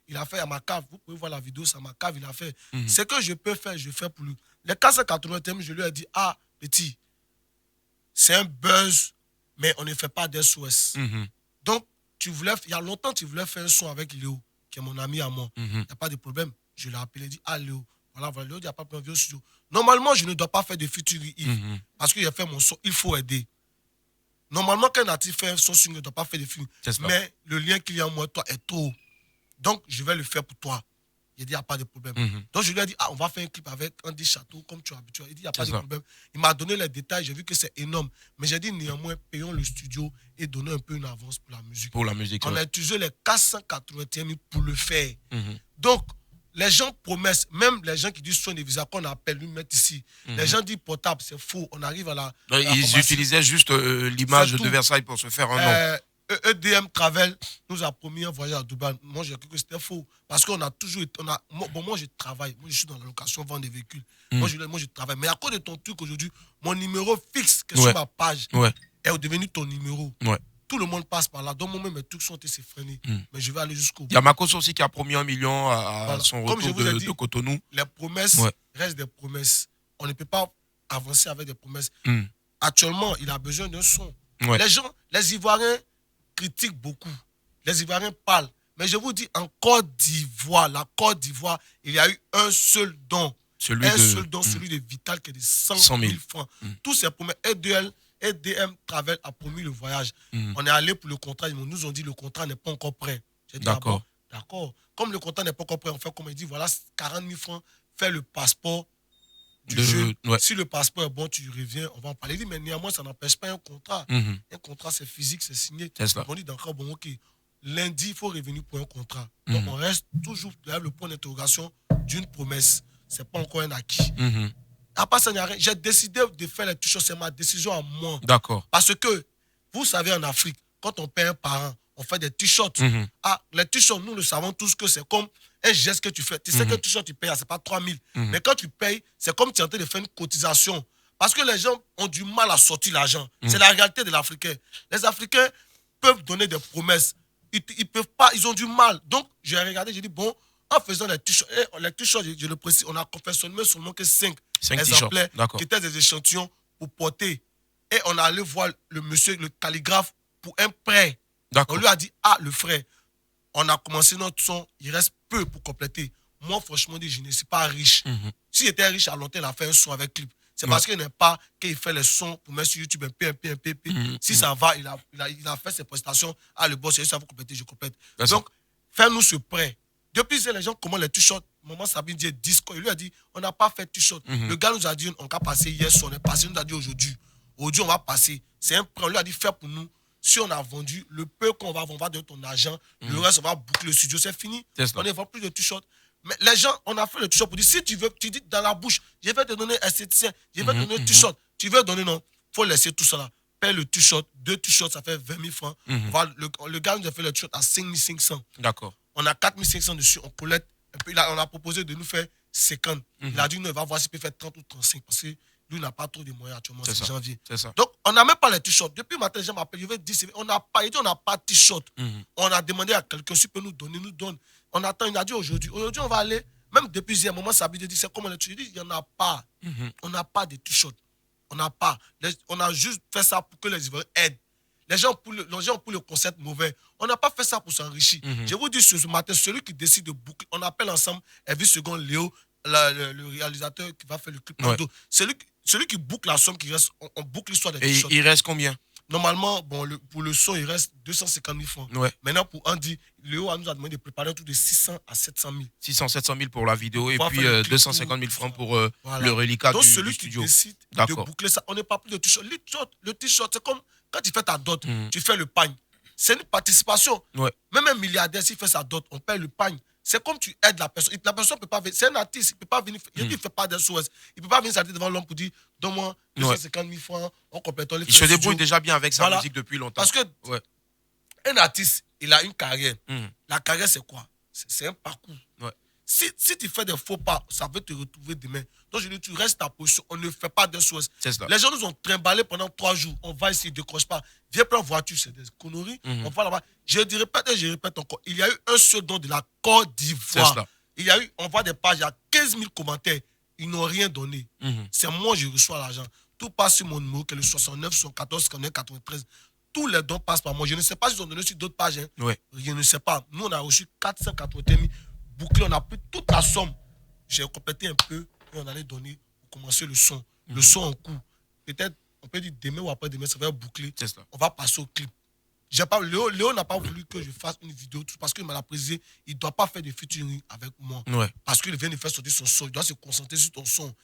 Il a fait à ma cave. Vous pouvez voir la vidéo, c'est à ma cave, il a fait. Ce que je peux faire, je fais pour lui. Les 481, je lui ai dit, ah, petit, c'est un buzz, mais on ne fait pas d'SOS. Donc, il y a longtemps, tu voulais faire un son avec Léo, qui est mon ami à moi. Il n'y a pas de problème. Je l'ai appelé, il dit, ah Léo, voilà, Léo, il n'y a pas de problème, viens au studio. Normalement, je ne dois pas faire de featuring Yves, parce qu'il a fait mon son, il faut aider. Normalement, quand un artiste fait un son, il ne doit pas faire de featuring. Mais le lien qu'il y a entre moi et toi est trop. Donc, je vais le faire pour toi. Il dit, il n'y a pas de problème. Donc, je lui ai dit, on va faire un clip avec Andy Château, comme tu es habitué. Il dit, il n'y a pas de problème. Il m'a donné les détails, j'ai vu que c'est énorme. Mais j'ai dit, néanmoins, payons le studio et donnons un peu une avance pour la musique. On a utilisé les 481 000 pour le faire. Donc, les gens promettent, même les gens qui disent soin de visa qu'on appelle, nous mettre ici. Les gens disent portable, c'est faux. On arrive à la. Ils utilisaient juste l'image de Versailles pour se faire un nom. EDM Travel nous a promis un voyage à Dubaï. Moi, j'ai cru que c'était faux. Parce qu'on a toujours été. Moi, je travaille. Moi, je suis dans la location, vendre des véhicules. Moi, je travaille. Mais à cause de ton truc aujourd'hui, mon numéro fixe, qui est sur ma page, est devenu ton numéro. Tout le monde passe par là. Donc, moi-même, mes trucs sont été freinés. Mais je vais aller jusqu'au bout. Il y a Makos aussi qui a promis 1 million à son retour de Cotonou. Les promesses restent des promesses. On ne peut pas avancer avec des promesses. Actuellement, il a besoin d'un son. Les gens, les Ivoiriens critiquent beaucoup. Les Ivoiriens parlent. Mais je vous dis, en Côte d'Ivoire, la Côte d'Ivoire, il y a eu un seul don. Celui de Vital qui est de 100 000 francs. Tous ces promesses, EDM Travel a promis le voyage. On est allé pour le contrat. Ils nous ont dit le contrat n'est pas encore prêt. J'ai dit, d'accord. D'accord. Comme le contrat n'est pas encore prêt, on fait comme il dit, voilà, 40 000 francs, fais le passeport du jeu. Si le passeport est bon, tu reviens, on va en parler. Il dit, mais néanmoins, ça n'empêche pas un contrat. Un contrat, c'est physique, c'est signé. On dit, d'accord, bon, ok. Lundi, il faut revenir pour un contrat. Donc, on reste toujours le point d'interrogation d'une promesse. Ce n'est pas encore un acquis. À part ça, j'ai décidé de faire les t-shirts, c'est ma décision à moi. D'accord. Parce que, vous savez, en Afrique, quand on paie un parent, on fait des t-shirts. Les t-shirts, nous le savons tous que c'est comme un geste que tu fais. Tu sais que le t-shirt, tu payes, c'est pas 3 000. Mais quand tu payes, c'est comme tu es en train de faire une cotisation. Parce que les gens ont du mal à sortir l'argent. C'est la réalité de l'Africain. Les Africains peuvent donner des promesses. Ils peuvent pas, ils ont du mal. Donc, j'ai regardé, j'ai dit, bon, en faisant les t-shirts, je le précise, on a confectionné seulement que 5 exemplaires qui étaient des échantillons pour porter. Et on est allé voir le monsieur, le calligraphe, pour un prêt. On lui a dit, le frère, on a commencé notre son, il reste peu pour compléter. moi, franchement, je ne suis pas riche. S'il était riche, à longtemps, il a fait un son avec clip. C'est parce qu'il n'aime pas qu'il fait les sons pour mettre sur YouTube un peu. Si ça va, il a fait ses prestations. Ah, le boss, ça vous compléter, je complète. Donc, fais-nous ce prêt. Depuis, les gens commandent les t-shirts. Maman Sabine dit disco. Il lui a dit, on n'a pas fait t-shirt. Le gars nous a dit, on va passer hier soir. On est passé, il nous a dit aujourd'hui. Aujourd'hui, on va passer. C'est un prêt. On lui a dit, fais pour nous. Si on a vendu, le peu qu'on va vendre, on va donner ton argent. Le reste, on va boucler le studio. C'est fini. On ne vend plus de t-shirts. Mais les gens, on a fait le t-shirt pour dire, si tu veux, tu dis dans la bouche, je vais te donner un esthéticien, je vais te donner un t-shirt. Tu veux donner, non. Il faut laisser tout ça là. Paye le t-shirt. 2 t-shirts, ça fait 20 000 francs. Le gars nous a fait le t-shirt à 5 500. D'accord. On a 4 500 dessus. On collecte un peu. On a proposé de nous faire 50. Il a dit, non, il va voir s'il peut faire 30 ou 35. Parce que lui n'a pas trop de moyens actuellement. C'est janvier. Donc, on n'a même pas les t-shirts. Depuis matin, les gens m'appellent. Je vais dire, on n'a pas de t-shirt. On a demandé à quelqu'un s'il peut nous donner, nous donne. On attend, il a dit aujourd'hui. Aujourd'hui, on va aller. Même depuis hier, maman Sabi dit, c'est comment les t-shirts. Il dit, il n'y en a pas. On n'a pas de t-shirts. On n'a pas. On a juste fait ça pour que les Ivoiriens aident. Les gens pour le concept mauvais. On n'a pas fait ça pour s'enrichir. Je vous dis ce matin, celui qui décide de boucler, on appelle ensemble Elvis Second, Léo, le réalisateur qui va faire le clip. Celui qui boucle la somme qui reste, on boucle l'histoire des t-shirts. Et il reste combien? Normalement, bon, pour le son, il reste 250 000 francs. Maintenant, pour Andy, Léo nous a demandé de préparer un truc de 600 à 700 000. 600, 700 000 pour la vidéo et puis 250 000 francs pour le reliquat du studio. Donc, celui qui décide de boucler ça, on n'est pas plus de t-shirt. Le t-shirt, c'est comme quand tu fais ta dot, tu fais le pagne. C'est une participation. Même un milliardaire, s'il fait sa dot, on paye le pagne. C'est comme tu aides la personne. La personne ne peut pas venir. C'est un artiste, il ne peut pas venir. Il ne fait pas des SOS. Il ne peut pas venir s'arrêter devant l'homme pour dire donne-moi 250 000 francs, on complète. Il se débrouille déjà bien avec sa musique depuis longtemps. Parce que un artiste, il a une carrière. La carrière, c'est quoi? C'est un parcours. Si tu fais des faux pas, ça peut te retrouver demain. Donc, je dis, tu restes ta position. On ne fait pas de SOS. Les gens nous ont trimballé pendant 3 jours. On va ici, ils ne décrochent pas. Viens prendre voiture, c'est des conneries. On va là-bas. Je répète encore. Il y a eu un seul don de la Côte d'Ivoire. Il y a eu, on voit des pages, il y a 15 000 commentaires. Ils n'ont rien donné. C'est moi, je reçois l'argent. Tout passe sur mon numéro, qui est le 69, 74, 59, 93. Tous les dons passent par moi. Je ne sais pas s'ils ont donné sur d'autres pages. Je ne sais pas. Nous, on a reçu 480 000 bouclés. On a pris toute la somme. J'ai complété un peu et on allait donner pour commencer le son. Le son en cours. Peut-être, on peut dire demain ou après-demain, ça va boucler. On va passer au clip. Léo n'a pas voulu que je fasse une vidéo parce qu'il m'a précisé, il ne doit pas faire de featuring avec moi. Parce qu'il vient de faire sortir son son. Il doit se concentrer sur ton son.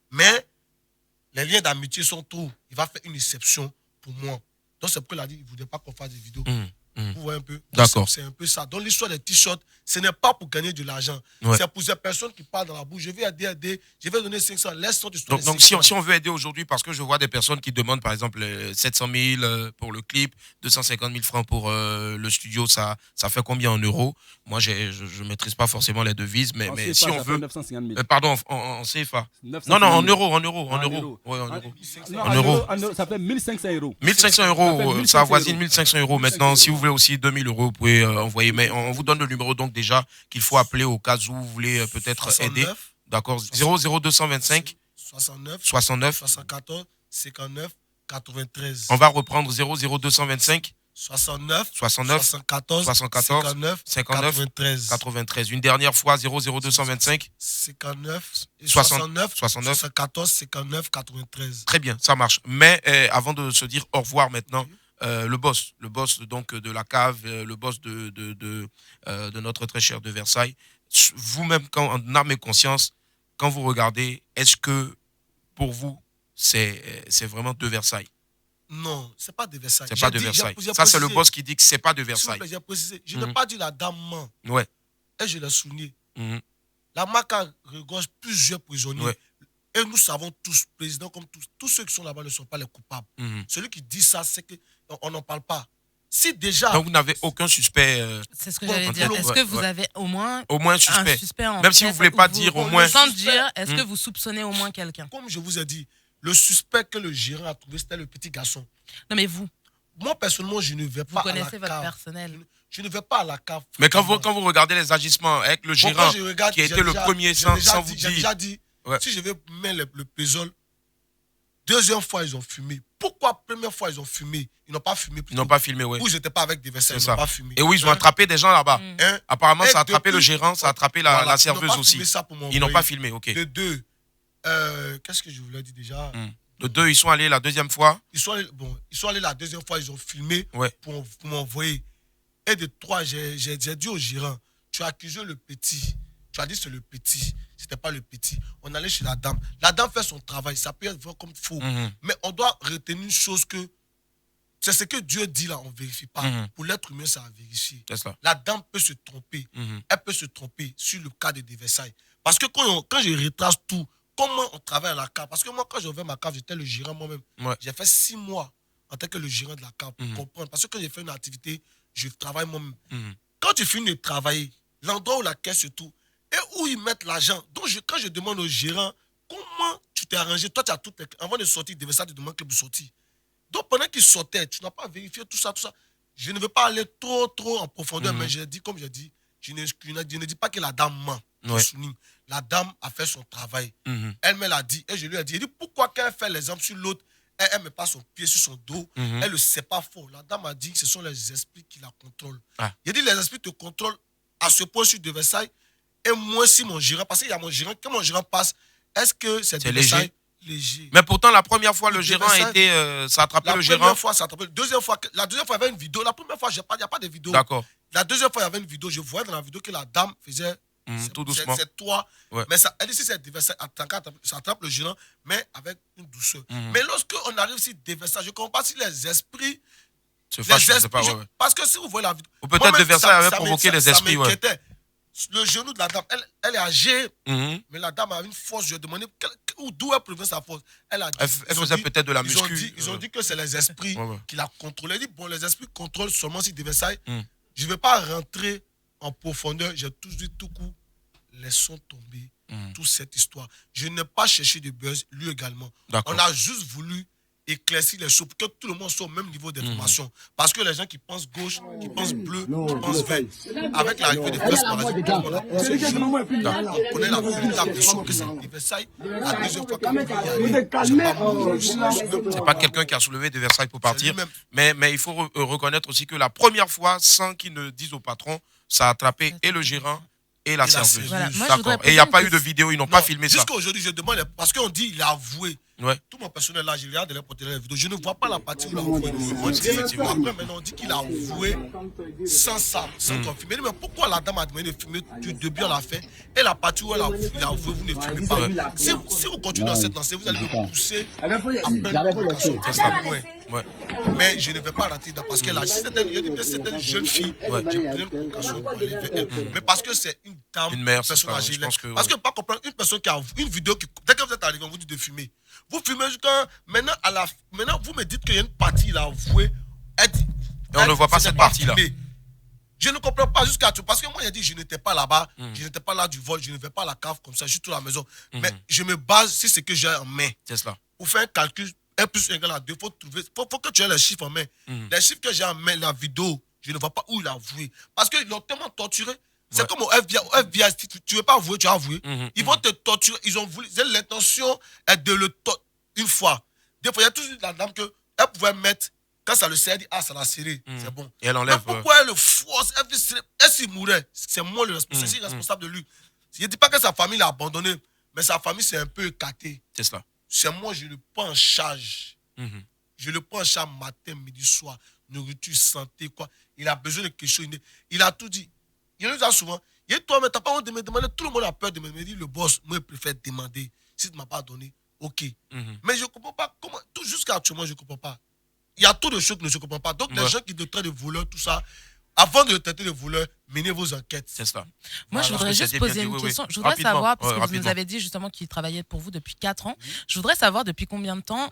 Mais les liens d'amitié sont trop. Il va faire une exception pour moi. Donc c'est pourquoi il a dit qu'il ne voulait pas qu'on fasse des vidéos. Vous voyez un peu? D'accord. C'est un peu ça. Dans l'histoire des t-shirts, ce n'est pas pour gagner de l'argent. C'est pour ces personnes qui parlent dans la bouche. Je vais aider, je vais donner 500. Laisse-toi de Donc si on veut aider aujourd'hui, parce que je vois des personnes qui demandent par exemple 700 000 pour le clip, 250 000 francs pour le studio, ça fait combien en euros? Moi, je ne maîtrise pas forcément les devises, mais CFA, si on veut. 950 000. Pardon, en CFA. Non, en euros. Ouais, en euros. Ça fait 1500 euros. 1500 euros, ça avoisine 1500 euros. Maintenant, si vous voulez aussi 2000 euros, vous pouvez envoyer. Mais on vous donne le numéro donc déjà qu'il faut appeler au cas où vous voulez peut-être aider. D'accord. 00225 69 74 59 93. On va reprendre 00225 69 74 59 93. Une dernière fois 00225 59 74 59 93. Très bien, ça marche. Mais avant de se dire au revoir maintenant, le boss donc de la cave, le boss de notre très cher de Versailles, vous-même, en âme et conscience, quand vous regardez, est-ce que pour vous c'est vraiment de Versailles? Non, c'est pas de Versailles. C'est pas de Versailles. Ça, c'est le boss qui dit que c'est pas de Versailles. J'ai précisé. Je n'ai pas dit la dame ment. Et je l'ai souligné. La marque regorge plusieurs prisonniers. Et nous savons tous, président comme tous ceux qui sont là-bas ne sont pas les coupables. Celui qui dit ça, c'est qu'on n'en parle pas. Si déjà... Donc vous n'avez aucun suspect. C'est ce que j'allais dire. Est-ce que vous avez au moins suspect. Un suspect en même si vous ne voulez pas dire au moins... Sans dire, est-ce que vous soupçonnez au moins quelqu'un? Comme je vous ai dit, le suspect que le gérant a trouvé, c'était le petit garçon. Non mais vous? Moi, personnellement, je ne vais pas à la cave. Vous connaissez votre personnel. Je ne vais pas à la cave. Mais quand vous regardez les agissements avec le gérant qui a été le premier sans vous dire... J'ai déjà dit, si je vais mettre le pésol, deuxième fois, ils ont fumé. pourquoi première fois ils ont fumé? Ils n'ont pas fumé plutôt. Ils n'ont pas filmé, oui. Ou ils n'étaient pas avec des Versailles, ils n'ont pas fumé. Et oui, ils ont attrapé des gens là-bas. Apparemment, ça a attrapé depuis, le gérant, ça a attrapé la serveuse aussi. Ils n'ont pas filmé, ok. De 2, qu'est-ce que je voulais dire déjà? De 2, ils sont allés la deuxième fois. Ils sont allés la deuxième fois, ils ont filmé pour m'envoyer. Et de 3, j'ai dit au gérant, tu as accusé le petit. Tu as dit c'est le petit. C'était pas le petit. On allait chez la dame. La dame fait son travail. Ça peut être vu comme faux. Mais on doit retenir une chose que c'est ce que Dieu dit là, on ne vérifie pas. Pour l'être humain, ça a vérifié. La dame peut se tromper. Elle peut se tromper sur le cas de Versailles. Parce que quand je retrace tout, comment on travaille à la cave. Parce que moi, quand j'ai ouvert ma cave, j'étais le gérant moi-même. J'ai fait 6 mois en tant que le gérant de la cave pour comprendre. Parce que quand j'ai fait une activité, je travaille moi-même. Quand tu finis de travailler, l'endroit où la caisse se trouve, et où ils mettent l'argent. Donc, quand je demande au gérant, comment tu t'es arrangé? Toi, tu as tout. Avant de sortir, Versailles te demande que vous sortiez. Donc, pendant qu'il sortait, tu n'as pas vérifié tout ça. Je ne veux pas aller trop en profondeur, mais j'ai dit, comme j'ai dit, je ne dis pas que la dame ment. La dame a fait son travail. Elle me l'a dit, et je lui ai dit, pourquoi quand elle fait l'exemple sur l'autre, elle met pas son pied sur son dos, elle ne sait pas fort. La dame a dit que ce sont les esprits qui la contrôlent. Il a dit, les esprits te contrôlent à ce point sur Versailles. Et moi, si mon gérant, parce qu'il y a mon gérant, quand mon gérant passe, est-ce que c'est léger? Mais pourtant, la première fois, le gérant a été. Ça a attrapé le gérant. La première fois, ça a attrapé. La deuxième fois, il y avait une vidéo. La première fois, il n'y a pas de vidéo. D'accord. La deuxième fois, il y avait une vidéo. Je voyais dans la vidéo que la dame faisait. Tout doucement. C'est toi. Ouais. Mais ça, elle dit si c'est Versailles, ça attrape le gérant, mais avec une douceur. Mais lorsqu'on arrive sur Versailles, je ne comprends pas si les esprits. Parce que si vous voyez la vidéo. Ou peut-être Versailles avait provoqué les esprits. Le genou de la dame, elle est âgée, mais la dame a une force. Je demandais d'où elle provient sa force. Elle faisait peut-être de la muscu. Ils ont dit que c'est les esprits qui la contrôlaient. Elle dit, bon, les esprits contrôlent seulement si de Versailles. Je ne vais pas rentrer en profondeur. J'ai tout dit, tout coup, laissons tomber toute cette histoire. Je n'ai pas cherché de buzz, lui également. On a juste voulu éclaircir les choses pour que tout le monde soit au même niveau d'information. Parce que les gens qui pensent gauche, qui pensent bleu, qui pensent vert, avec l'arrivée des First Paradis, on connaît la véritable chose que c'est Versailles. La deuxième fois c'est pas quelqu'un qui a soulevé de Versailles pour partir, mais il faut reconnaître aussi que la première fois, sans qu'il ne dise au patron, ça a attrapé et le gérant et la serveuse. Voilà. D'accord. Et il n'y a pas eu de vidéo, ils n'ont pas filmé ça. Jusqu'à aujourd'hui, je demande, parce qu'on dit il a avoué. Tout mon personnel là, je regarde les porter la vidéo. Je ne vois pas la partie où il a avoué. On dit effectivement, après maintenant, on dit qu'il a avoué sans ça, sans qu'on filme. Mais pourquoi la dame a demandé de filmer du début à la fin et la partie où il a avoué, vous ne filmez pas? Si vous continuez dans cette lancée, vous allez me pousser à prendre mais je ne vais pas rater parce qu'elle a c'est une jeune fille. J'ai pris une provocation pour aller vers elle. Mais parce que c'est une dame, une mère, personne âgée. Parce que pas comprendre, une personne qui a une vidéo qui, dès que vous êtes arrivé, on vous dit de filmer. Vous filmez jusqu'à maintenant, maintenant vous me dites qu'il y a une partie, il a avoué. Et on ne voit pas cette partie-là. Je ne comprends pas jusqu'à tout. Parce que moi, il a dit je n'étais pas là-bas, je n'étais pas là du vol, je ne vais pas à la cave comme ça, je suis tout à la maison. Mais je me base sur ce que j'ai en main. C'est cela. Pour faire un calcul, 1 plus 1 égale à 2, faut que tu aies les chiffres en main. Les chiffres que j'ai en main, la vidéo, je ne vois pas où il a avoué. Parce qu'ils l'ont tellement torturé. C'est comme au FBI, si tu ne veux pas avouer, tu as avoué. Ils vont te torturer. Ils ont l'intention de le torturer une fois. Des fois, il y a toujours la dame qu'elle pouvait mettre, quand ça le serre, elle dit, ah, ça l'a serré, c'est bon. Et elle enlève. Mais pourquoi elle le force? Elle s'il mourait, c'est moi le responsable, c'est responsable de lui. Je ne dis pas que sa famille l'a abandonné, mais sa famille s'est un peu éclatée. C'est cela. C'est moi, je le prends en charge. Je le prends en charge matin, midi, soir, nourriture, santé, quoi. Il a besoin de quelque chose. Il a tout dit. Il nous a souvent. Il dit, toi, mais tu n'as pas honte de me demander. Tout le monde a peur de me dire, le boss, moi, je préfère demander. Si tu ne m'as pas donné, ok. Mais je ne comprends pas comment. Tout jusqu'à actuellement, je ne comprends pas. Il y a trop de choses que je ne comprends pas. Donc, les gens qui te traitent de voleurs, tout ça, avant de le traiter de voleur, menez vos enquêtes. C'est ça. Moi, je voudrais juste poser une question. Je voudrais savoir, parce que vous nous avez dit justement qu'il travaillait pour vous depuis 4 ans. Je voudrais savoir depuis combien de temps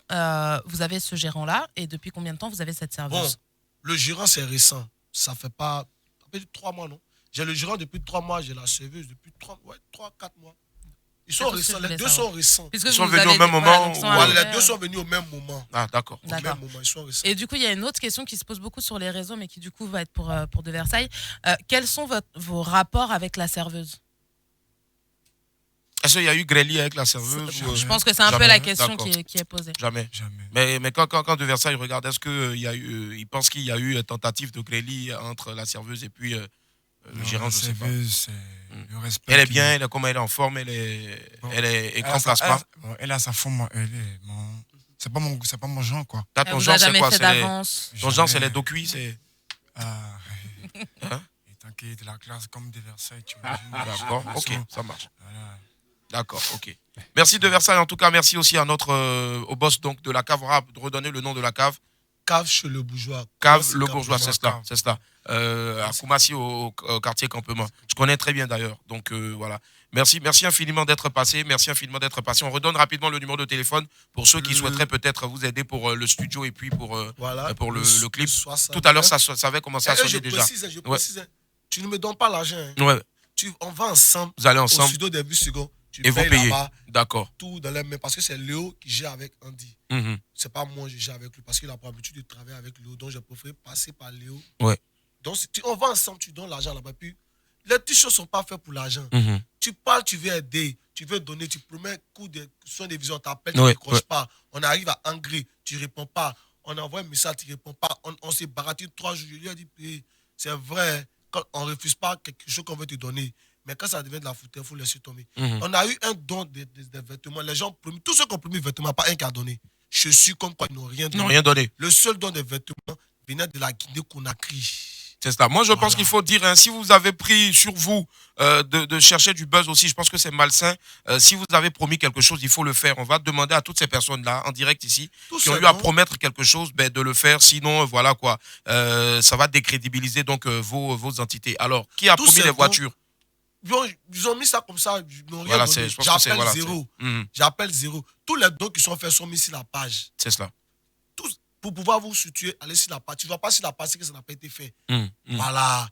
vous avez ce gérant-là et depuis combien de temps vous avez cette serveuse. Bon, le gérant, c'est récent. Ça fait pas. Ça fait 3 mois, non? J'ai le gérant depuis 3 mois, j'ai la serveuse depuis 3, 4 mois. Ils sont récents, les deux sont récents. Ils sont venus au même moment. Les deux sont venus au même moment. Ah, d'accord. Au même moment, ils sont récents. Et du coup, il y a une autre question qui se pose beaucoup sur les réseaux, mais qui du coup va être pour de Versailles. Quels sont vos rapports avec la serveuse? Est-ce qu'il y a eu grêlis avec la serveuse? Je pense que c'est un peu la question qui est posée. Jamais. Mais quand De Versailles regarde, est-ce qu'il pense qu'il y a eu tentative de grêlis entre la serveuse et puis le gérant? Je sais pas. Le respect. Elle est bien, comment elle est en forme, elle est écran plasma. Elle a sa forme, c'est pas mon genre, quoi. Ton genre, c'est quoi? Ton genre, c'est les dos cuits, c'est. Tant qu'il est de la classe comme De Versailles, tu imagines. D'accord, ok, ça marche. Voilà. D'accord, ok. Merci De Versailles, en tout cas, merci aussi à au boss donc, de la cave. On va redonner le nom de la cave. Cave chez le bourgeois. Cave le bourgeois, c'est cela. À Koumassi, au quartier Campement. Je connais très bien d'ailleurs. Donc voilà. Merci infiniment d'être passé. On redonne rapidement le numéro de téléphone pour ceux qui souhaiteraient peut-être vous aider pour le studio et puis pour le clip. 69. Tout à l'heure, ça avait commencé à sonner déjà. Je précise, tu ne me donnes pas l'argent. Ouais. On va ensemble. Vous allez ensemble. Au studio début second. Et vous payez. D'accord. Tout dans les mains. Parce que c'est Léo qui gère avec Andy. C'est pas moi, je gère avec lui. Parce qu'il a pas l'habitude de travailler avec Léo. Donc, j'ai préféré passer par Léo. Ouais. Donc, on va ensemble, tu donnes l'argent là-bas. Puis, les t-shirts ne sont pas faits pour l'argent. Tu parles, tu veux aider. Tu veux donner. Tu promets coup de soin de vision. On t'appelle, tu ne décroches pas. On arrive à Angry, tu ne réponds pas. On envoie un message, tu ne réponds pas. On s'est baratté 3 jours. Je lui ai dit, c'est vrai, quand on ne refuse pas quelque chose qu'on veut te donner. Mais quand ça devient de la foutaise, il faut laisser tomber. On a eu un don des vêtements. Les gens, tous ceux qui ont promis des vêtements, pas un qui a donné. Je suis comme quoi ils n'ont rien donné. Le seul don des vêtements venait de la Guinée-Conakry. C'est ça. Moi, je pense qu'il faut dire, si vous avez pris sur vous de chercher du buzz aussi, je pense que c'est malsain. Si vous avez promis quelque chose, il faut le faire. On va demander à toutes ces personnes-là, en direct ici, qui ont eu à promettre quelque chose, de le faire. Sinon, voilà quoi, ça va décrédibiliser donc vos entités. Alors, qui a promis les voitures? Ils ont mis ça comme ça. Voilà, j'appelle zéro. J'appelle zéro. Tous les dons qui sont faits sont mis sur la page. C'est cela. Pour pouvoir vous situer, allez sur la page. Tu ne vas pas sur la page, c'est que ça n'a pas été fait. Voilà.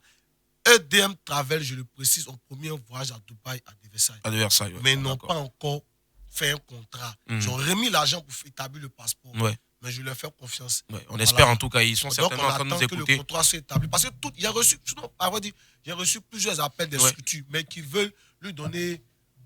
EDM Travel, je le précise, en premier voyage à Dubaï, à Versailles. Mais ils n'ont pas encore fait un contrat. Ils ont remis l'argent pour établir le passeport. Mais je leur fais confiance. On espère en tout cas, ils sont certainement en train de nous écouter. Que le contrat soit établi. Parce que j'ai reçu plusieurs appels des structures, mais qui veulent lui donner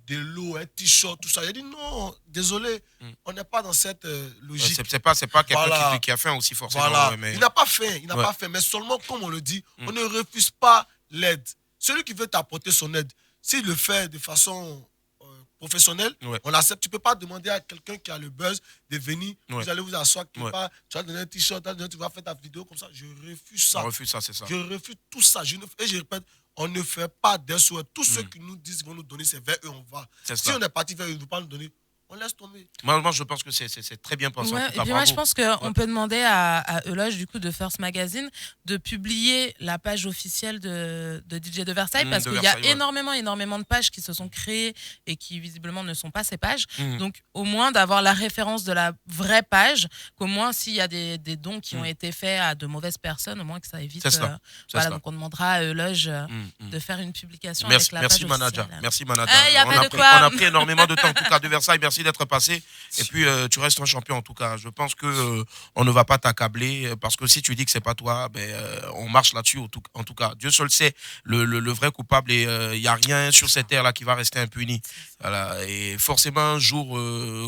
de l'eau, un t-shirt, tout ça. Il a dit non, désolé, on n'est pas dans cette logique. C'est pas quelqu'un qui a faim aussi forcément. Voilà. Mais... Il n'a pas faim, pas faim. Mais seulement, comme on le dit, on ne refuse pas l'aide. Celui qui veut t'apporter son aide, s'il le fait de façon professionnelle, on l'accepte. Tu ne peux pas demander à quelqu'un qui a le buzz de venir, vous allez vous asseoir, tu vas donner un t-shirt, tu vas faire ta vidéo comme ça. Je refuse ça. On refuse ça, c'est ça. Je refuse tout ça. Et je répète, on ne fait pas des souhaits. Tous ceux qui nous disent qu'ils vont nous donner, c'est vers eux on va. Si on est parti vers eux, ils ne vont pas nous donner. On laisse tomber. Moi, je pense que c'est très bien pensé. Et puis moi, je pense qu'on peut demander à Euloge, du coup, de First Magazine, de publier la page officielle de DJ de Versailles, parce qu'il y a énormément de pages qui se sont créées et qui, visiblement, ne sont pas ces pages. Donc, au moins, d'avoir la référence de la vraie page, qu'au moins, s'il y a des dons qui ont été faits à de mauvaises personnes, au moins que ça évite. Voilà, donc on demandera à Euloge de faire une publication avec la page officielle. Merci, manager. On a pris énormément de temps, en tout cas, de Versailles. Merci d'être passé. Et puis, tu restes un champion, en tout cas. Je pense que on ne va pas t'accabler, parce que si tu dis que c'est pas toi, on marche là-dessus, en tout cas. Dieu seul sait le vrai coupable, et il n'y a rien sur cette terre-là qui va rester impuni. Voilà. Et forcément, un jour,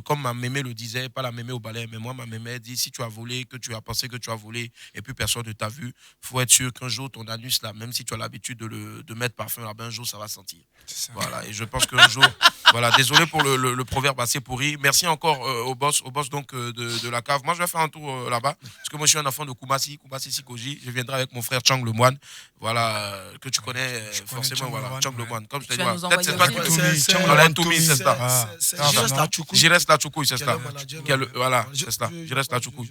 comme ma mémé le disait, pas la mémé au balai, mais moi, ma mémé dit, si tu as volé, que tu as pensé que tu as volé, et puis personne ne t'a vu, il faut être sûr qu'un jour, ton anus, là, même si tu as l'habitude de mettre parfum, là, un jour, ça va sentir. Voilà. Et je pense qu'un jour, voilà, désolé pour le proverbe assez pourri. Merci encore au boss donc de la cave. Moi, je vais faire un tour là-bas, parce que moi, je suis un enfant de Koumassi Sikoji. Je viendrai avec mon frère Chang le Moine, voilà, que tu connais forcément, voilà, Chang le Moine. Comme je t'ai dit, peut-être c'est toi qui c'est ça. Jires Lachoukoui, c'est ça. Voilà, c'est ça. Jires Lachoukoui.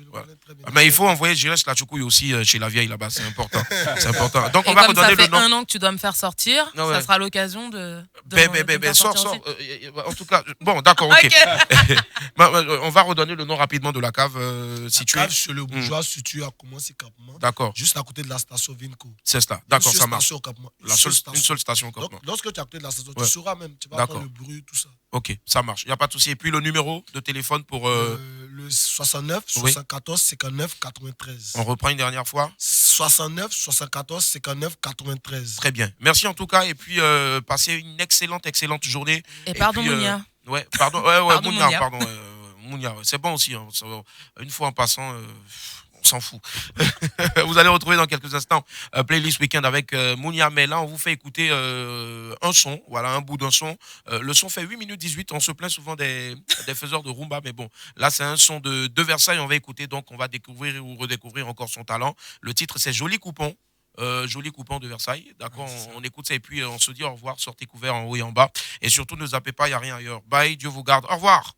Mais il faut envoyer Jires Lachoukoui aussi chez la vieille là-bas, c'est important. C'est important. Donc, on va redonner le nom. Ça fait 1 an que tu dois me faire sortir, ça sera l'occasion de sors. En tout cas, bon, d'accord, ok. On va redonner le nom rapidement de la cave située. La cave chez le bourgeois, située à Koumassi-Campement. D'accord. Juste à côté de la station Vinco. C'est ça, d'accord, ça marche. Une seule station au Campement. Lorsque tu es à côté de la station, tu sauras même, tu vas entendre le bruit, tout ça. Ok, ça marche, il n'y a pas de souci. Et puis le numéro de téléphone pour... le 69 74 59 93. On reprend une dernière fois. 69 74 59 93. Très bien. Merci en tout cas. Et puis, passez une excellente journée. Et pardon, puis, Mounia. Ouais, pardon. Pardon, Mounia. Pardon. Mounia, c'est bon aussi. Hein. Une fois en passant, on s'en fout. Vous allez retrouver dans quelques instants Playlist Weekend avec Mounia. Mais là, on vous fait écouter un son. Voilà, un bout d'un son. Le son fait 8 minutes 18. On se plaint souvent des faiseurs de rumba. Mais bon, là, c'est un son de Versailles. On va écouter. Donc, on va découvrir ou redécouvrir encore son talent. Le titre, c'est Joli Coupon. Joli Coupon de Versailles. D'accord, on écoute ça et puis on se dit au revoir. Sortez couverts en haut et en bas. Et surtout, ne zappez pas, il n'y a rien ailleurs. Bye, Dieu vous garde. Au revoir.